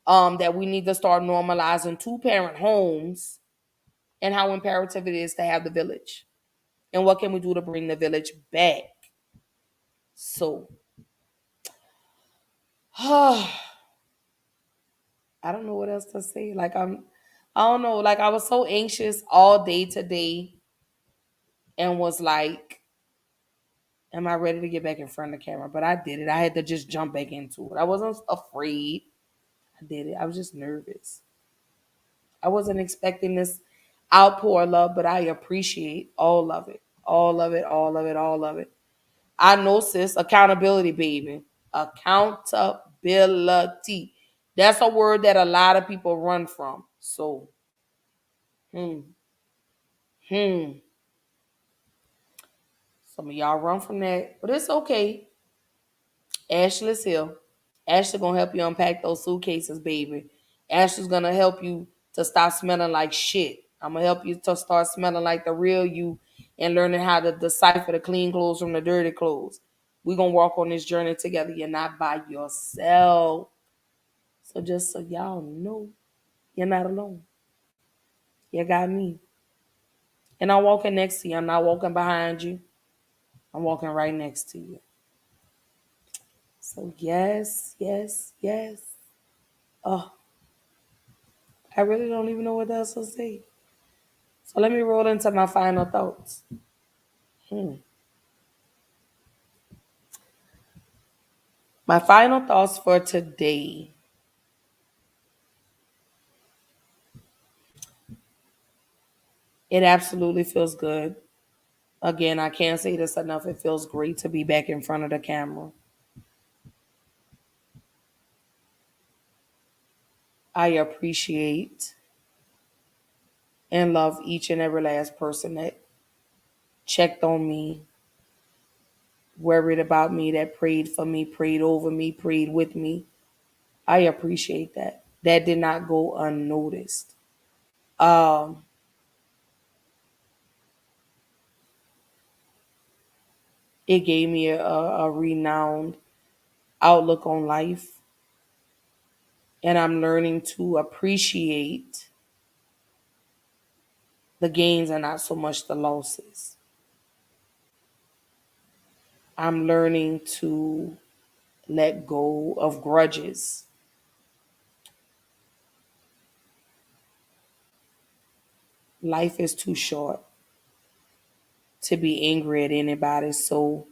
that we need to start normalizing 2-parent homes and how imperative it is to have the village. And what can we do to bring the village back? So, I don't know what else to say. I don't know. Like, I was so anxious all day today and was like, am I ready to get back in front of the camera? But I did it. I had to just jump back into it. I wasn't afraid. I did it. I was just nervous. I wasn't expecting this. outpour love, but I appreciate all of it. All of it, all of it, all of it. I know, sis, accountability, baby. Accountability. That's a word that a lot of people run from. So, hmm, hmm. Some of y'all run from that, but it's okay. Ashley's here. Ashley gonna help you unpack those suitcases, baby. Ashley's gonna help you to stop smelling like shit. I'm gonna help you to start smelling like the real you and learning how to decipher the clean clothes from the dirty clothes. We're gonna walk on this journey together. You're not by yourself. So just so y'all know, you're not alone. You got me. And I'm walking next to you. I'm not walking behind you. I'm walking right next to you. So yes, yes, yes. Oh, I really don't even know what else to say. So let me roll into my final thoughts. Hmm. My final thoughts for today. It absolutely feels good. Again, I can't say this enough. It feels great to be back in front of the camera. I appreciate and love each and every last person that checked on me, worried about me, that prayed for me, prayed over me, prayed with me. I appreciate that. That did not go unnoticed. Um, it gave me a renowned outlook on life, and I'm learning to appreciate the gains and not so much the losses. I'm learning to let go of grudges. Life is too short to be angry at anybody. So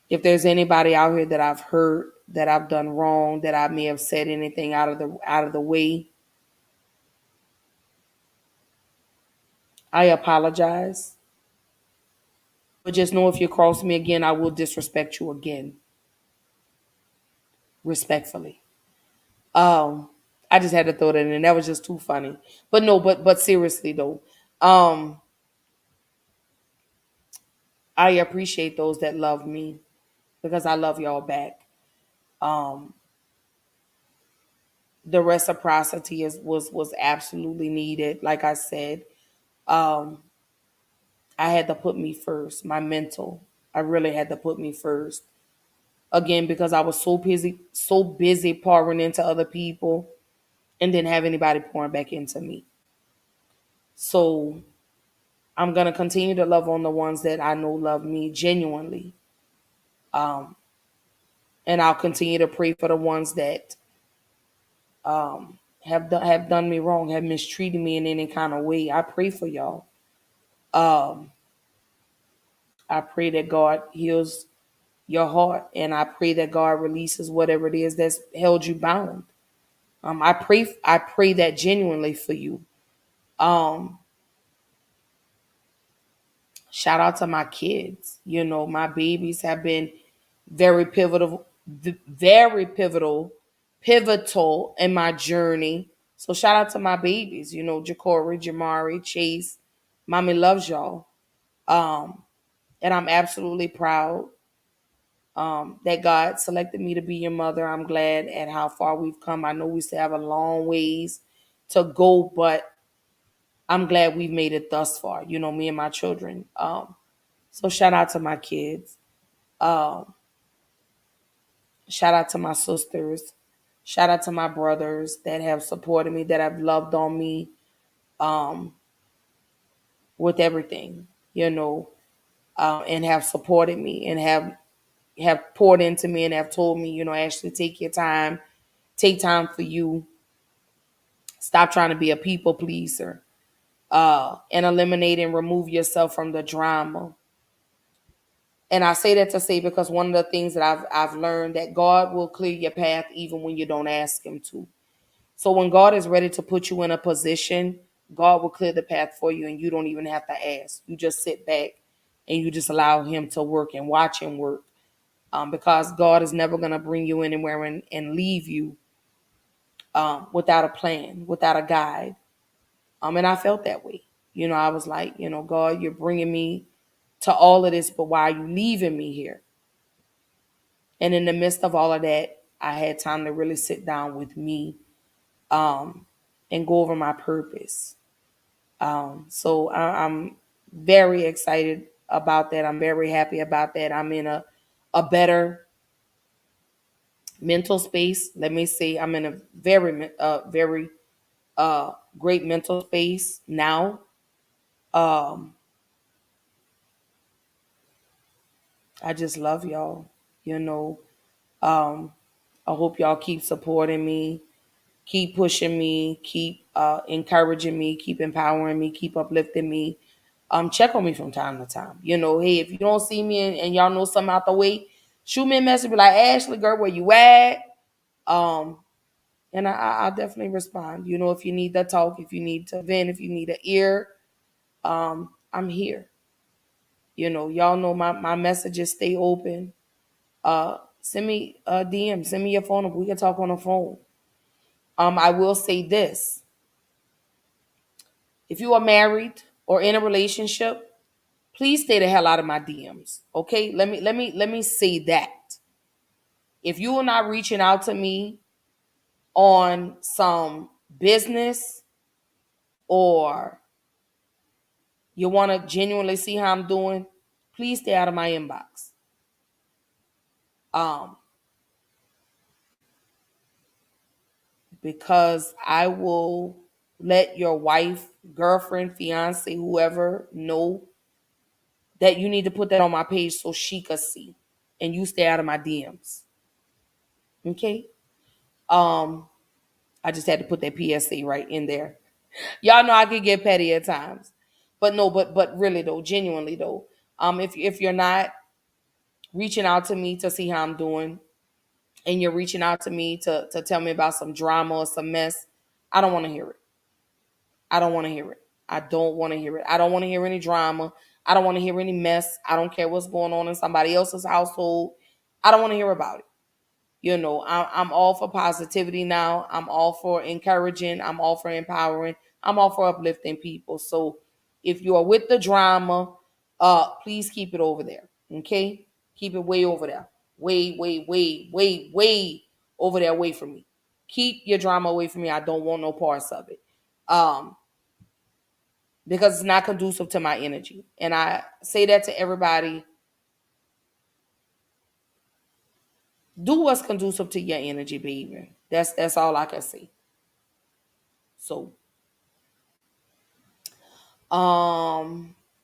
if there's anybody out here that I've hurt, that I've done wrong, that I may have said anything out of the way, I apologize. But just know if you cross me again, I will disrespect you again, respectfully. Um, I just had to throw that in. That was just too funny. But no, but seriously though, um, I appreciate those that love me because I love y'all back. Um, the reciprocity was absolutely needed. Like I said, um, I had to put me first, my mental. I really had to put me first. Again, because I was so busy pouring into other people and didn't have anybody pouring back into me. So I'm gonna continue to love on the ones that I know love me genuinely. Um, and I'll continue to pray for the ones that have done me wrong, have mistreated me in any kind of way. I pray for y'all. Um, I pray that God heals your heart, and I pray that God releases whatever it is that's held you bound. I pray that genuinely for you. Um, Shout out to my kids. My babies have been very pivotal in my journey. So shout out to my babies. Ja'Cory, Jamari, Chase. Mommy loves y'all. Um, and I'm absolutely proud that God selected me to be your mother. I'm glad at how far we've come. I know we still have a long ways to go, but I'm glad we've made it thus far. Me and my children. So shout out to my kids. Um, Shout out to my sisters. Shout out to my brothers that have supported me, that have loved on me um, with everything, and have supported me and have poured into me and have told me, actually take time for you, stop trying to be a people pleaser, and eliminate and remove yourself from the drama. And I say that to say because one of the things that I've learned that God will clear your path even when you don't ask Him to. So when God is ready to put you in a position God will clear the path for you and you don't even have to ask. You just sit back and you just allow him to work and watch him work. Because God is never going to bring you anywhere and leave you without a plan, without a guide. And I felt that way. I was like, God, you're bringing me to all of this, but why are you leaving me here? And in the midst of all of that, I had time to really sit down with me and go over my purpose. So I'm very excited about that. I'm very happy about that. I'm in a better mental space. Let me say I'm in a very great mental space now. Um, I just love y'all. You know, um, I hope y'all keep supporting me, keep pushing me, keep encouraging me, keep empowering me, keep uplifting me. Check on me from time to time. Hey, if you don't see me and y'all know something out the way, shoot me a message. Be like, Ashley, girl, where you at? Um, and I'll definitely respond. If you need to talk, if you need to vent, if you need an ear, I'm here. Y'all know my messages stay open. Send me a DM, send me your phone number. We can talk on the phone. I will say this. If you are married or in a relationship, please stay the hell out of my DMs. Okay? Let me say that. If you are not reaching out to me on some business or you want to genuinely see how I'm doing, please stay out of my inbox. Um, because I will let your wife, girlfriend, fiance, whoever know that you need to put that on my page so she can see. And you stay out of my DMs. Okay? I just had to put that PSA right in there. Y'all know I could get petty at times. But no, but really though, genuinely though, if you're not reaching out to me to see how I'm doing, and you're reaching out to me to tell me about some drama or some mess, I don't want to hear it. I don't want to hear it. I don't want to hear it. I don't want to hear any drama. I don't want to hear any mess. I don't care what's going on in somebody else's household. I don't want to hear about it. I'm all for positivity now. I'm all for encouraging. I'm all for empowering. I'm all for uplifting people. So if you are with the drama, please keep it over there. Okay? Keep it way over there. Way over there away from me. Keep your drama away from me. I don't want no parts of it. Because it's not conducive to my energy. And I say that to everybody. Do what's conducive to your energy, baby. That's all I can say. So,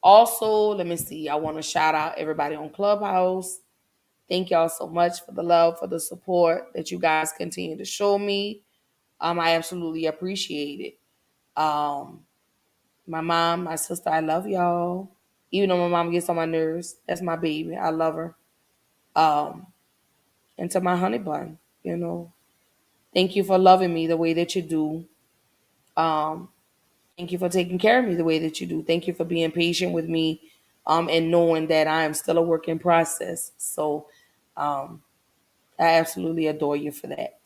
also, let me see. I want to shout out everybody on Clubhouse. Thank y'all so much for the love, for the support that you guys continue to show me. I absolutely appreciate it. My mom, my sister, I love y'all. Even though my mom gets on my nerves, that's my baby. I love her. And to my honey bun, thank you for loving me the way that you do. Thank you for taking care of me the way that you do. Thank you for being patient with me, and knowing that I am still a work in process. So I absolutely adore you for that.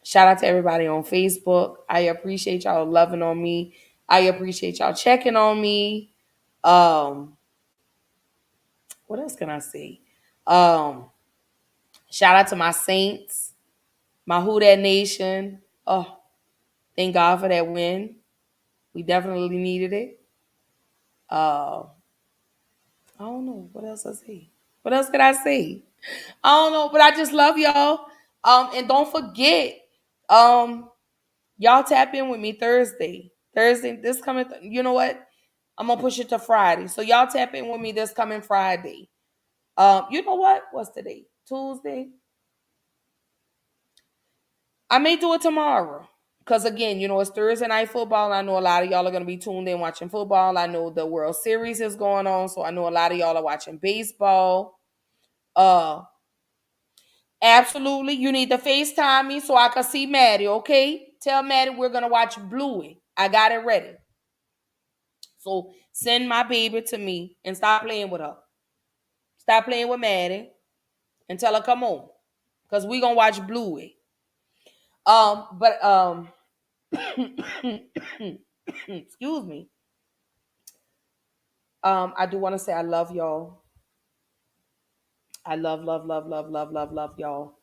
Shout out to everybody on Facebook. I appreciate y'all loving on me. I appreciate y'all checking on me. Um, what else can I say? Um, Shout out to my saints, my Who Dat Nation. Oh, thank God for that win. We definitely needed it. I don't know what else I say. What else could I say? I don't know, but I just love y'all. And don't forget, um, y'all tap in with me Thursday. Thursday, this coming. You know what? I'm gonna push it to Friday. So y'all tap in with me this coming Friday. You know what? What's today? Tuesday. I may do it tomorrow. Because again, it's Thursday night football. I know a lot of y'all are going to be tuned in watching football. I know the World Series is going on. So I know a lot of y'all are watching baseball. Absolutely. You need to FaceTime me so I can see Maddie, okay? Tell Maddie we're gonna watch Bluey. I got it ready. So send my baby to me and stop playing with her. Stop playing with Maddie and tell her come on. Cause we gonna watch Bluey. But excuse me. I do want to say I love y'all. I love y'all.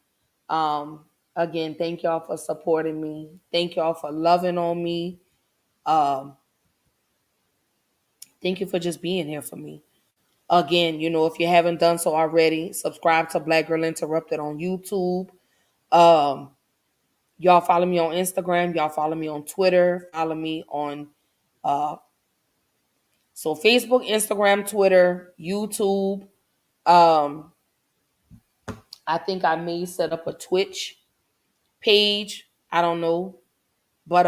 Again, thank y'all for supporting me. Thank y'all for loving on me. Um, thank you for just being here for me. Again, if you haven't done so already, subscribe to Black Girl Interrupted on YouTube. Um, y'all follow me on Instagram. Y'all follow me on Twitter. Follow me on Facebook, Instagram, Twitter, YouTube. Um, I think I may set up a Twitch page. I don't know. But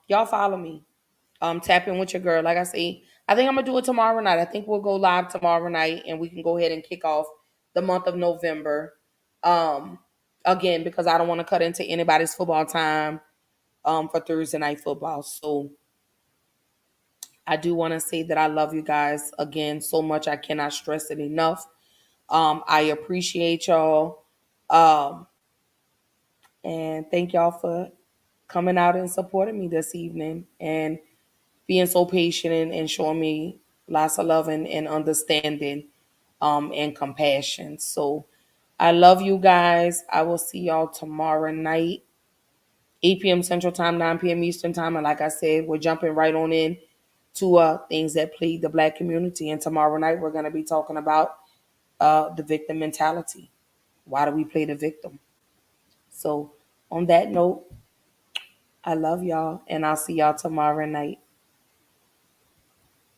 y'all follow me. Tap in with your girl. Like I say, I think I'm gonna do it tomorrow night. I think we'll go live tomorrow night and we can go ahead and kick off the month of November. Um, Again, because I don't want to cut into anybody's football time for Thursday night football. So I do want to say that I love you guys again so much. I cannot stress it enough. I appreciate y'all. Um, and thank y'all for coming out and supporting me this evening and being so patient and showing me lots of love and understanding and compassion. So I love you guys. I will see y'all tomorrow night, 8 p.m. Central Time, 9 p.m. Eastern Time. And like I said, we're jumping right on in to things that plague the Black community. And tomorrow night, we're going to be talking about the victim mentality. Why do we play the victim? So on that note, I love y'all, and I'll see y'all tomorrow night.